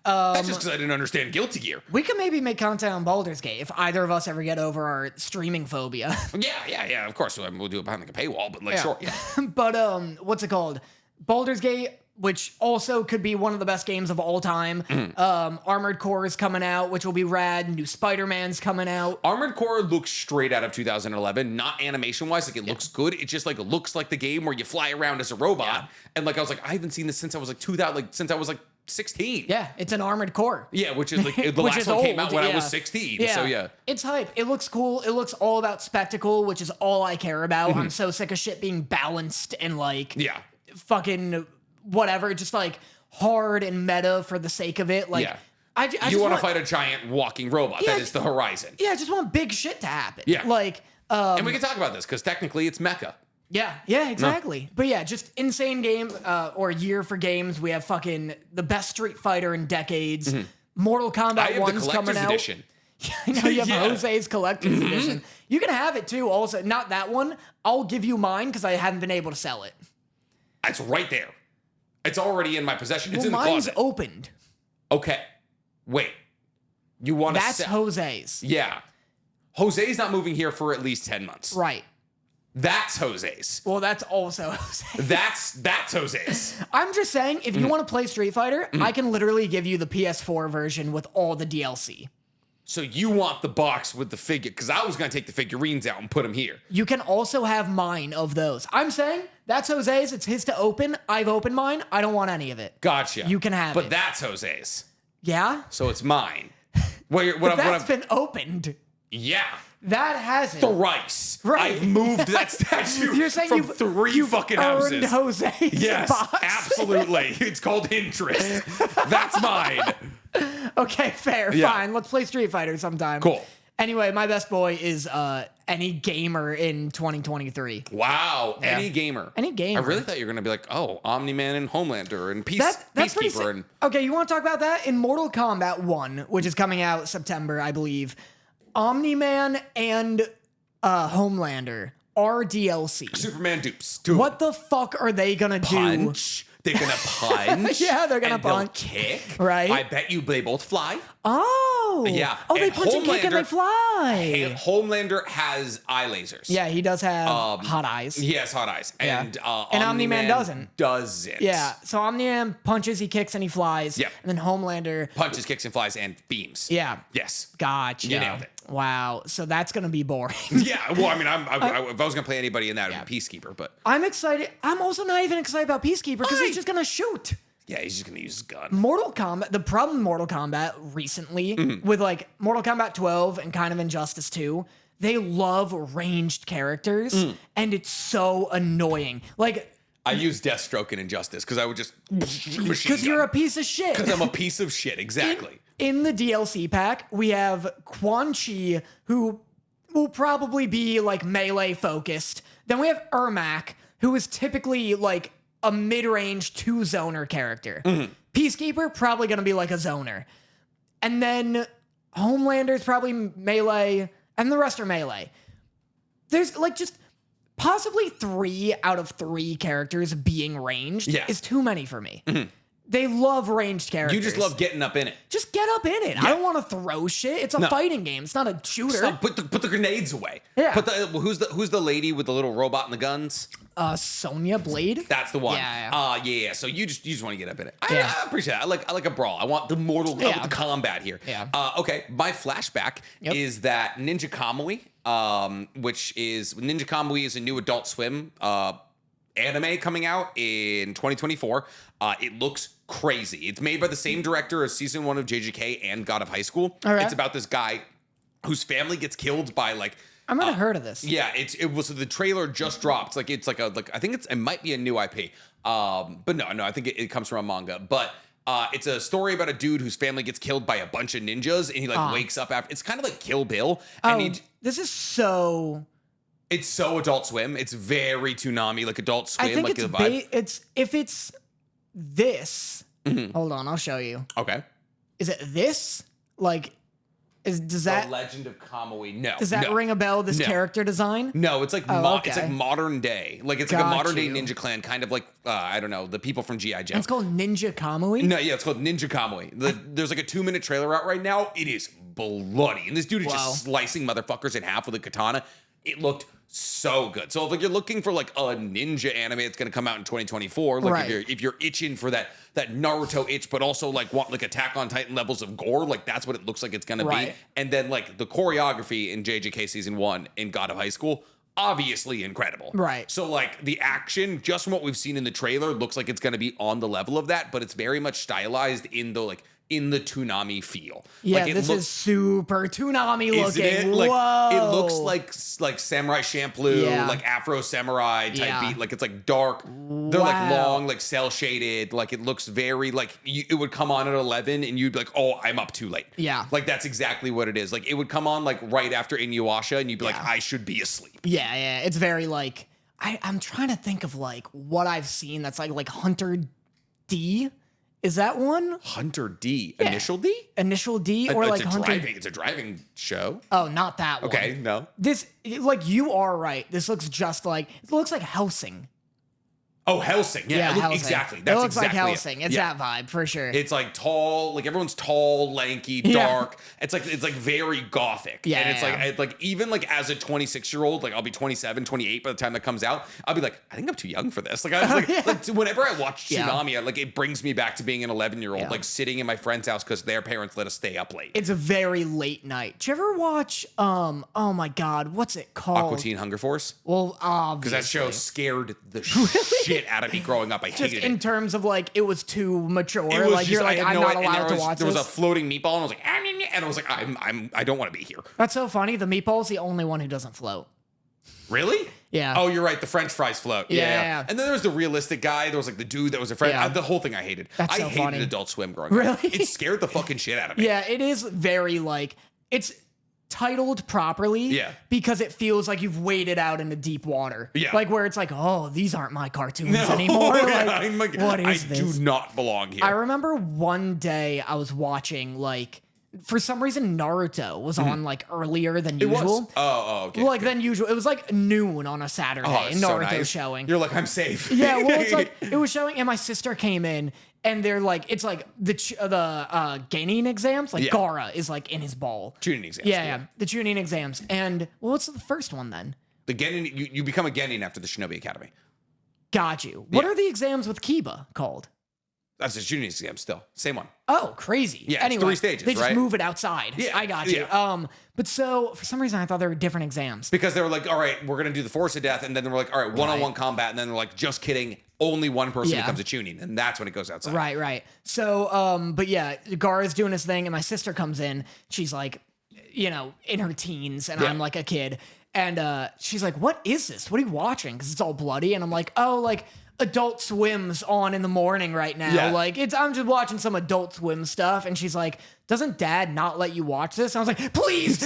That's just because I didn't understand Guilty Gear. We could maybe make content on Baldur's Gate if either of us ever get over our streaming phobia. Yeah. Of course, we'll do it behind like a paywall, but like, sure. Yeah. But what's it called? Baldur's Gate, which also could be one of the best games of all time. Mm-hmm. Armored Core is coming out, which will be rad. New Spider-Man's coming out. Armored Core looks straight out of 2011, not animation wise. Like it looks good. It just like looks like the game where you fly around as a robot. Yeah. And like I was like, I haven't seen this since I was like 2000, like since I was like 16. Yeah, it's an Armored Core. Yeah, which is like the Which last is one came old, out when I yeah. was 16. So yeah. It's hype. It looks cool. It looks all about spectacle, which is all I care about. I'm so sick of shit being balanced and like Mm-hmm. Yeah. fucking whatever, just like hard and meta for the sake of it. Like Yeah. I You just want to fight a giant walking robot. Yeah, that is the horizon. Yeah, I just want big shit to happen. Yeah. Like And we can talk about this because technically it's mecha. yeah, exactly. But yeah, just insane game or year for games. We have fucking the best Street Fighter in decades. Mortal Kombat I have the 1's coming collector's out. edition. I know you have Yeah. Jose's collector's edition. You can have it too. Also, not that one. I'll give you mine because I haven't been able to sell it. It's right there. It's already in my possession. It's in the mine's closet. opened. Okay. Wait. You want to That's sell? Jose's. Yeah. Jose's not moving here for at least 10 months. Right. That's Jose's. Well, that's also Jose. That's Jose's. I'm just saying, if you want to play Street Fighter, I can literally give you the PS4 version with all the DLC. So you want the box with the figure? Because I was going to take the figurines out and put them here. You can also have mine of those. I'm saying that's Jose's. It's his to open. I've opened mine. I don't want any of it. Gotcha. You can have but it. But that's Jose's. Yeah? So it's mine. That's been opened. Yeah. That hasn't. Thrice. Right. I've moved that statue You're saying from you've 3 fucking earned houses. Jose's Yes, box. absolutely. It's called interest. That's mine. Okay, fair, Yeah. fine. Let's play Street Fighter sometime. Cool. Anyway, my best boy is any gamer in 2023. Wow. Yeah. Any gamer. Any gamer. I really thought you were going to be like, oh, Omni-Man and Homelander and That's pretty Peacekeeper. And okay, you want to talk about that? In Mortal Kombat 1, which is coming out September, I believe, Omni-Man and Homelander are DLC. Superman dupes. Dude. What the fuck are they gonna Punch. They're going to punch. Yeah, they're gonna and they'll punch. kick. Right. I bet you they both fly. do? Oh. Oh. Yeah. Oh, they And punch and kick and they Homelander- fly. Homelander has eye lasers. Yeah, he does have hot eyes. He has hot eyes. Yeah. And Omni-Man doesn't. Doesn't. Yeah, so Omni-Man punches, he kicks, and he flies. Yep. And then Homelander Punches, kicks, and flies, and beams. Yeah. Yes. Gotcha. You nailed it. Wow. So that's gonna be boring. Yeah. Well, I mean, if I was gonna play anybody in that, it would be Peacekeeper. But I'm excited. I'm also not even excited about Peacekeeper because he's just gonna shoot. yeah, he's just gonna use his gun. Mortal Kombat. The problem with Mortal Kombat recently, with like Mortal Kombat 12 and kind of Injustice 2, they love ranged characters, and it's so annoying. Like, I use Deathstroke in Injustice because I would just machine because you're a piece of shit. Because I'm a piece of shit. Exactly. In the DLC pack, we have Quan Chi, who will probably be like melee focused. Then we have Ermac, who is typically like a mid-range 2-zoner character. Peacekeeper, probably going to be like a zoner. And then Homelander's probably melee, and the rest are melee. There's like just possibly 3 out of 3 characters being ranged is too many for me. They love ranged characters. You just love getting up in it. Just get up in it. I don't want to throw shit. It's a fighting game. It's not a shooter. Stop, put the grenades away. Yeah. Who's the lady with the little robot and the guns? Sonya Blade. That's the one. Yeah. So you just want to get up in it. Yeah. I appreciate that. I like a brawl. I want the mortal the combat here. Yeah. Okay. My flashback is that Ninja Kamui, which is Ninja Kamui is a new Adult Swim anime coming out in 2024. It looks crazy. It's made by the same director as season 1 of JJK and God of High School. All right. It's about this guy whose family gets killed by like. I might have heard of this. Yeah, it was the trailer just dropped. I think it might be a new IP. But no, I think it comes from a manga. But it's a story about a dude whose family gets killed by a bunch of ninjas, and he wakes up after. It's kind of like Kill Bill. And this is so. It's so Adult Swim. It's very Toonami, like Adult Swim. I think like it's the vibe. if it's this. Hold on, I'll show you. Okay. Is it this? Like, does that The Legend of Kamui? No. does that no. ring a bell? This No. character design? No, it's like okay. it's like modern day. Like it's like a Got modern day you. Ninja Clan, kind of like I don't know, the people from G.I. Joe. It's called Ninja Kamui. No, yeah, it's called Ninja Kamui. There's like a 2-minute trailer out right now. It is bloody, and this dude is just slicing motherfuckers in half with a katana. It looked so good. So if like you're looking for like a ninja anime that's gonna come out in 2024, like Right. if you're itching for that Naruto itch, but also like want like Attack on Titan levels of gore, like that's what it looks like it's gonna be. Right. And then like the choreography in JJK season 1 in God of High School, obviously incredible. Right. So like the action, just from what we've seen in the trailer, looks like it's gonna be on the level of that, but it's very much stylized in the Toonami feel. Yeah, like this is super Toonami looking. Isn't it? Like Whoa. it looks like Samurai Champloo, Yeah. like Afro Samurai type Yeah. beat. Like it's like dark. They're like long, like cell shaded. Like it looks very like it would come on at 11 and you'd be like, oh, I'm up too late. Yeah. Like that's exactly what it is. Like it would come on like right after Inuyasha and you'd be like, I should be asleep. Yeah. It's very like I'm trying to think of like what I've seen that's like Hunter D. Is that one? Hunter D. Initial D? Initial D or like Hunter? It's a driving show. Oh, not that one. Okay, no. This like you are right. This looks just like it looks like Helsing. Oh, Helsing. Yeah, Helsing. exactly. It That's looks exactly like Helsing. It's yeah. that vibe for sure. It's like tall, like everyone's tall, lanky, Yeah. dark. It's like very gothic. Yeah, And it's yeah. like even like as a 26-year-old, like I'll be 27, 28 by the time that comes out, I'll be like, I think I'm too young for this. Like I was like whenever I watch Yeah. Tsunami, like it brings me back to being an 11-year-old, Yeah. like sitting in my friend's house because their parents let us stay up late. It's a very late night. Did you ever watch oh my god, what's it called? Aqua Teen Hunger Force. Well, obviously. Because that show scared the shit out of me growing up. I just hated in it. terms of like it was too mature. It was Like just, you're I like had I'm no- not and allowed to watch there was a this. floating meatball, and I was like, and I was like, I don't want to be here. That's so funny. The meatball's the only one who doesn't float. Really? Yeah. Oh, you're right. The French fries float. Yeah. And then there was the realistic guy. There was like the dude that was a friend. Yeah. The whole thing I hated. That's I so hated funny. Adult Swim growing up. Really? It scared the fucking shit out of me. Yeah, it is very like it's titled properly. Yeah. Because it feels like you've waded out into deep water. Yeah. Like where it's like, oh, these aren't my cartoons anymore. Yeah, Like, I'm like, what is I this? do not belong here. I remember one day I was watching like for some reason Naruto was on like earlier than It usual. was. Oh, okay. Like than usual. It was like noon on a Saturday. Oh, it's Naruto so nice. showing. You're like, I'm safe. Yeah, well, it's like it was showing, and my sister came in, and they're like, it's like the Genin exams. Like Yeah. Gaara is like in his ball. Tuning exams. Yeah, the Chunin exams. And well, what's the first one then? The Genin, you become a Genin after the Shinobi Academy. Got you. What Yeah. are the exams with Kiba called? That's a Tuning exam still. Same one. Oh, crazy. Yeah, it's anyway, 3 stages, they just right? move it outside. Yeah, I got you. yeah. But so for some reason I thought there were different exams. Because they were like, all right, we're going to do the Force of Death. And then they were like, all right, one-on-one combat. And then they're like, just kidding. Only one person Yeah. becomes a Chunin. And that's when it goes outside. Right. So, but yeah, Gaara's doing his thing, and my sister comes in. She's like, you know, in her teens, and Yeah. I'm like a kid. And she's like, "What is this? What are you watching?" Because it's all bloody. And I'm like, "Oh, like Adult Swim's on in the morning right now. Yeah. Like I'm just watching some Adult Swim stuff." And she's like, "Doesn't Dad not let you watch this?" And I was like, "Please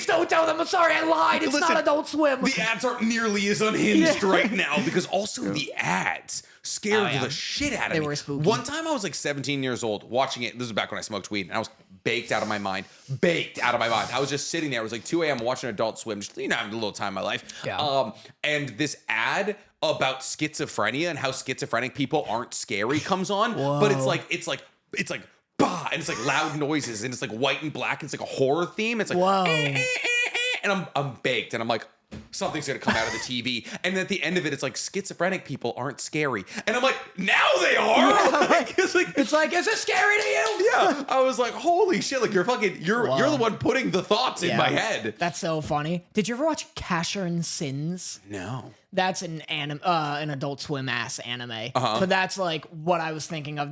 don't tell them. I'm sorry, I lied. It's Listen, not Adult Swim." The ads aren't nearly as unhinged Yeah. right now because also the ads scared Oh, yeah. the shit out of They me. were spooky. One time I was like 17 years old watching it. This is back when I smoked weed, and I was baked out of my mind. I was just sitting there. It was like 2 a.m. watching Adult Swim, just having a little time in my life. Yeah. And this ad about schizophrenia and how schizophrenic people aren't scary comes on, but it's like bah, and it's like loud noises, and it's like white and black. And it's like a horror theme. It's like Whoa. and I'm baked, and I'm like, something's gonna come out of the TV, and at the end of it, it's like schizophrenic people aren't scary, and I'm like, now they are. Like, It's like, is it scary to you? yeah. I was like, holy shit! Like you're the one putting the thoughts in my head. That's so funny. Did you ever watch Casher and Sins? No. That's an Adult Swim ass anime. But that's like what I was thinking of.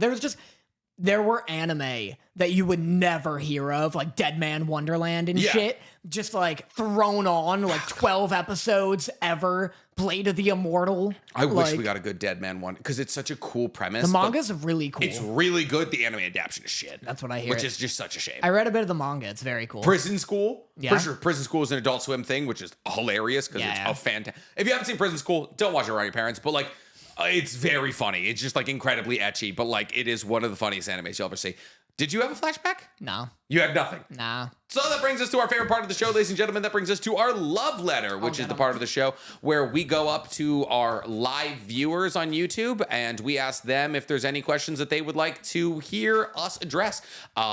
There were anime that you would never hear of, like Dead Man Wonderland and Yeah. shit, just like thrown on like 12 episodes ever. Blade of the Immortal. I wish Like, we got a good Dead Man one because it's such a cool premise. the but manga's really cool. it's really good. The anime adaptation is shit. That's what I hear. Which is just such a shame. I read a bit of the manga. It's very cool. Prison School. Yeah. For sure. Prison School is an Adult Swim thing, which is hilarious because Yeah, it's yeah. a fantastic. If you haven't seen Prison School, don't watch it around your parents. But like, it's very funny. It's just like incredibly etchy, but like it is one of the funniest animes you'll ever see. Did you have a flashback? No. You had nothing. Nah. So that brings us to our favorite part of the show, ladies and gentlemen. That brings us to our love letter, which is the part of the show where we go up to our live viewers on YouTube and we ask them if there's any questions that they would like to hear us address.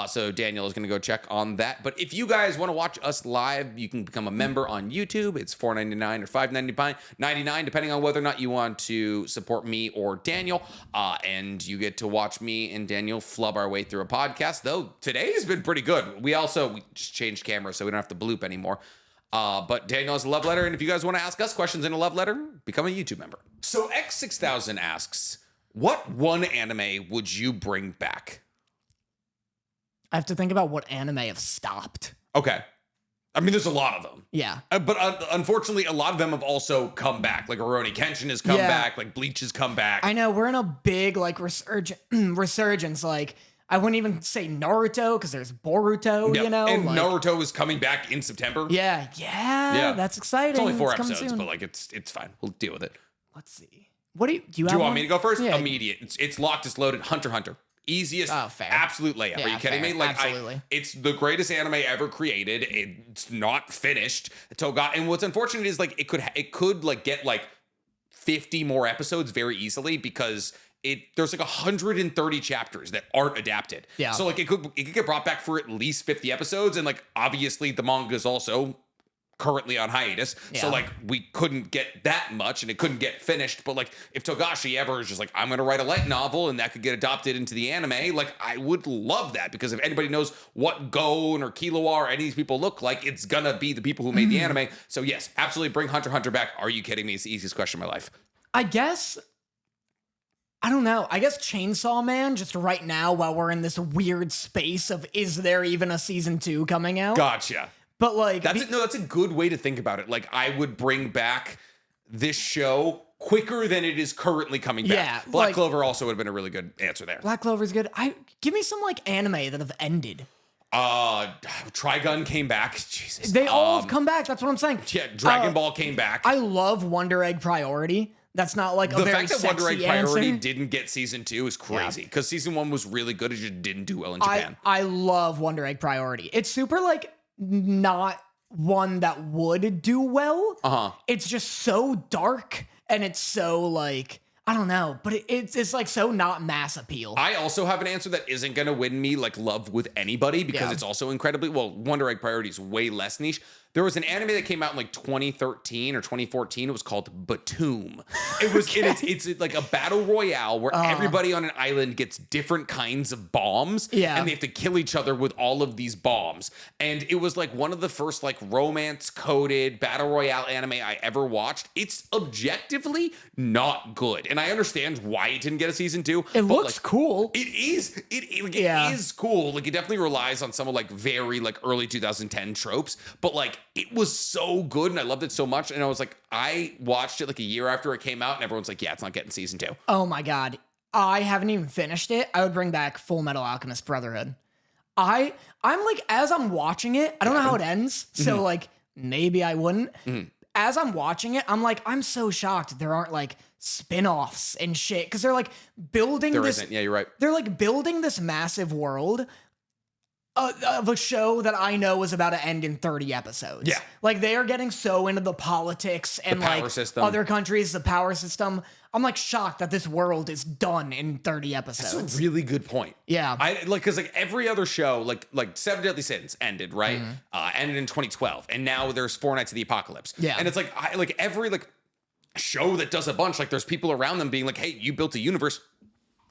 So Daniel is going to go check on that. But if you guys want to watch us live, you can become a member on YouTube. It's $4.99 or $5.99, depending on whether or not you want to support me or Daniel. And you get to watch me and Daniel flub our way through a podcast. Though today's been pretty good. We just changed cameras so we don't have to bloop anymore. But Daniel has a love letter, and if you guys want to ask us questions in a love letter, become a YouTube member. So X6000 asks, what one anime would you bring back? I have to think about what anime have stopped. Okay. I mean, there's a lot of them. Yeah. But unfortunately, a lot of them have also come back. Like Rurouni Kenshin has come Yeah. back. Like Bleach has come back. I know, we're in a big like resurgence. Like, I wouldn't even say Naruto because there's Boruto, Yep. you know? And like, Naruto is coming back in September. Yeah, that's exciting. It's only 4 coming episodes, soon. but like it's fine. We'll deal with it. Let's see. What do you Do have you want one? me to go first? Yeah. Immediate. It's locked, it's loaded. Hunter x Hunter. Easiest, Oh, fair. absolute layup. Are Yeah, you kidding fair. me? Like, Absolutely. it's the greatest anime ever created. It's not finished. And what's unfortunate is like it could like get like 50 more episodes very easily because there's like 130 chapters that aren't adapted. Yeah. So like it could get brought back for at least 50 episodes, and like obviously the manga is also currently on hiatus. So Yeah. like we couldn't get that much and it couldn't get finished. But like if Togashi ever is just like, I'm gonna write a light novel and that could get adopted into the anime, like I would love that, because if anybody knows what Gon or Killua or any of these people look like, it's gonna be the people who made the anime. So yes, absolutely bring Hunter x Hunter back. Are you kidding me? It's the easiest question of my life. I guess, I don't know. I guess Chainsaw Man, just right now while we're in this weird space of is there even a season 2 coming out? Gotcha. But like, That's a good way to think about it. Like I would bring back this show quicker than it is currently coming back. Yeah, Black like- Clover also would have been a really good answer there. Black Clover's good. Give me some like anime that have ended. Trigun came back. Jesus. They all have come back. That's what I'm saying. Yeah, Dragon Ball came back. I love Wonder Egg Priority. That's not like a The very fact that Wonder Egg sexy Priority answer. didn't get season 2 is crazy because season 1 was really good. It just didn't do well in Japan. I love Wonder Egg Priority. It's super like not one that would do well. It's just so dark and it's so like I don't know, but it's like so not mass appeal. I also have an answer that isn't going to win me like love with anybody because it's also incredibly well. Wonder Egg Priority is way less niche. There was an anime that came out in like 2013 or 2014. It was called Batum. It was it's like a battle royale where everybody on an island gets different kinds of bombs, and they have to kill each other with all of these bombs. And it was like one of the first like romance coded battle royale anime I ever watched. It's objectively not good, and I understand why it didn't get a season 2. It looks like, cool. It is. It is cool. Like it definitely relies on some of like very like early 2010 tropes, but like it was so good and I loved it so much. And I was like, I watched it like a year after it came out, and everyone's like, yeah, it's not getting season 2. Oh my god, I haven't even finished it. I would bring back Full Metal Alchemist Brotherhood. I'm like, as I'm watching it, I don't know how it ends, so like maybe I wouldn't. As I'm watching it, I'm like, I'm so shocked there aren't like spin-offs and shit because they're like building There this. isn't. Yeah, you're right. They're like building this massive world of a show that I know is about to end in 30 episodes. Yeah. Like they are getting so into the politics and power like system. other countries, the power system. I'm like shocked that this world is done in 30 episodes. That's a really good point. Yeah. I like because like every other show, like Seven Deadly Sins ended, right? Ended in 2012, and now there's Four Nights of the Apocalypse. Yeah. And it's like like every like show that does a bunch, like there's people around them being like, hey, you built a universe.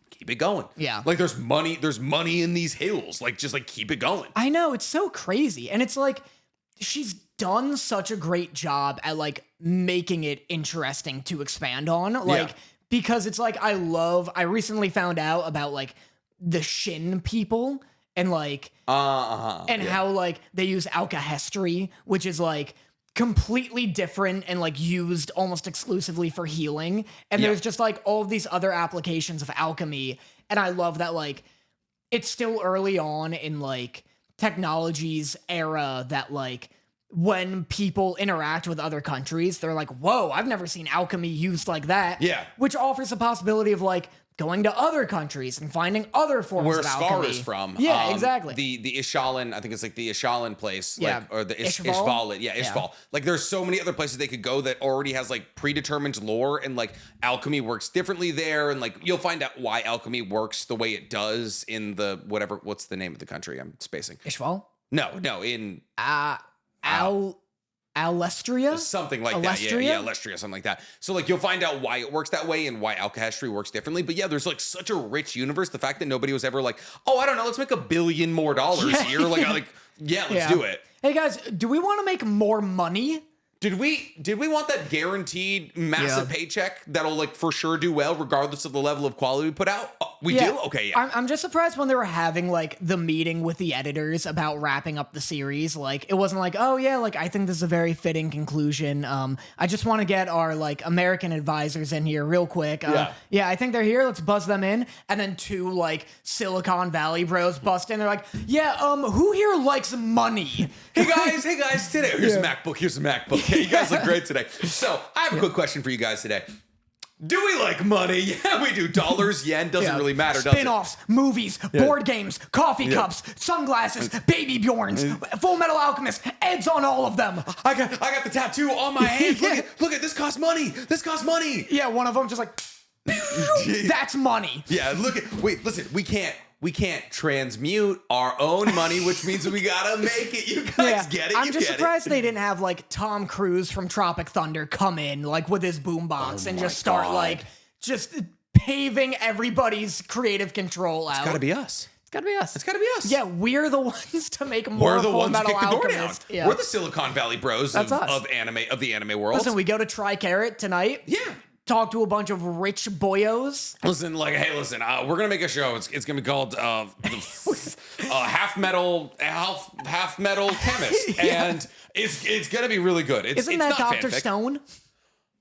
Keep it going. Yeah. Like there's money in these hills. Like just like keep it going. I know, it's so crazy. And it's like she's done such a great job at like making it interesting to expand on. Like because it's like I recently found out about like the Shin people and like and how like they use alkahestry, which is like completely different and like used almost exclusively for healing. And there's just like all of these other applications of alchemy. And I love that like it's still early on in like technology's era that like when people interact with other countries, they're like, whoa, I've never seen alchemy used like that. Yeah. Which offers a possibility of like going to other countries and finding other forms Where of Scar alchemy. is from. Yeah, exactly. The Ishalin, I think it's like the Ishalin place, like or the Ishval? Ishval. Yeah, Ishval. Like there's so many other places they could go that already has like predetermined lore, and like alchemy works differently there, and like you'll find out why alchemy works the way it does in the what's the name of the country? I'm spacing. Ishval? No, in Alestria? something like that. Yeah, Alestria, something like that. So like you'll find out why it works that way and why alkahestry works differently. But yeah, there's like such a rich universe. The fact that nobody was ever like, oh, I don't know, let's make $1 billion more here. Let's do it. Hey guys, do we want to make more money? Did we want that guaranteed massive paycheck that'll like for sure do well regardless of the level of quality we put out? We do? Okay, yeah. I'm just surprised when they were having like the meeting with the editors about wrapping up the series. Like it wasn't like, oh yeah, like I think this is a very fitting conclusion. I just want to get our like American advisors in here real quick. Yeah, I think they're here. Let's buzz them in. And then 2 like Silicon Valley bros bust in. They're like, yeah, who here likes money? Hey guys, today here's a MacBook. Yeah, you guys look great today. So I have a quick question for you guys today. Do we like money? Yeah, we do. Dollars, yen, doesn't really matter, does it? Spin-offs, movies, board games, coffee cups, sunglasses, baby Bjorns, Full Metal Alchemist, Eds on all of them. I got the tattoo on my hand. Look at this costs money. This costs money. Yeah, one of them just like, that's money. Yeah, listen, we can't transmute our own money, which means we gotta make it. You guys get it. I'm just surprised they didn't have like Tom Cruise from Tropic Thunder come in like with his boombox and just start like just paving everybody's creative control out. It's gotta be us. It's gotta be us. It's gotta be us. Yeah, we're the ones to make more. We're the Full ones to Metal kick the door down. Alchemist. Yeah. We're the Silicon Valley bros of the anime world. Listen, we go to Tri-Carrot tonight. Yeah. Talk to a bunch of rich boyos. Listen, we're gonna make a show. It's gonna be called half metal chemist, and it's gonna be really good. Isn't it's that not Dr. fanfic. Stone?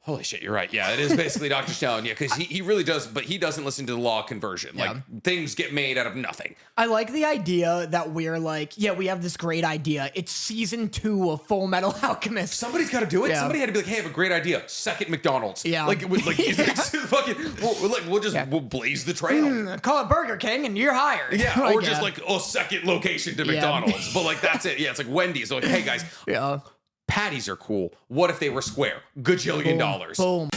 Holy shit, you're right. Yeah, it is basically Dr. Stone. Yeah, because he really does, but he doesn't listen to the law of conversion. Like, things get made out of nothing. I like the idea that we're like, yeah, we have this great idea. It's season 2 of Full Metal Alchemist. Somebody's got to do it. Yeah. Somebody had to be like, hey, I have a great idea. Second McDonald's. Yeah. Like we'll blaze the trail. Call it Burger King and you're hired. Yeah, Like, or just like a second location to McDonald's. But like, that's it. Yeah, it's like Wendy's. Like, hey, guys. Yeah. Patties are cool. What if they were square? Gajillion dollars. Boom.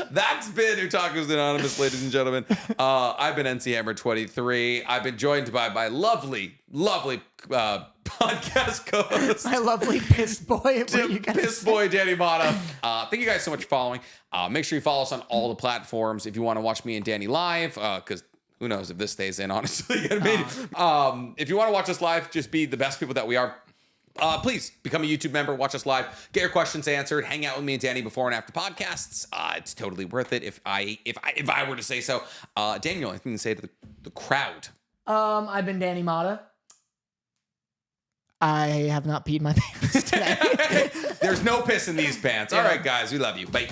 That's been Otakus Anonymous, ladies and gentlemen. I've been NC Hammer 23. I've been joined by my lovely podcast co-host. My lovely piss boy. Piss boy Danny Motta. Thank you guys so much for following. Make sure you follow us on all the platforms if you want to watch me and Danny live, because who knows if this stays in, honestly. If you want to watch us live, just be the best people that we are. Please become a YouTube member, watch us live, get your questions answered, hang out with me and Danny before and after podcasts. It's totally worth it if I were to say so. Daniel, anything to say to the crowd? I've been Danny Motta. I have not peed my pants today. There's no piss in these pants. All right, guys, we love you. Bye.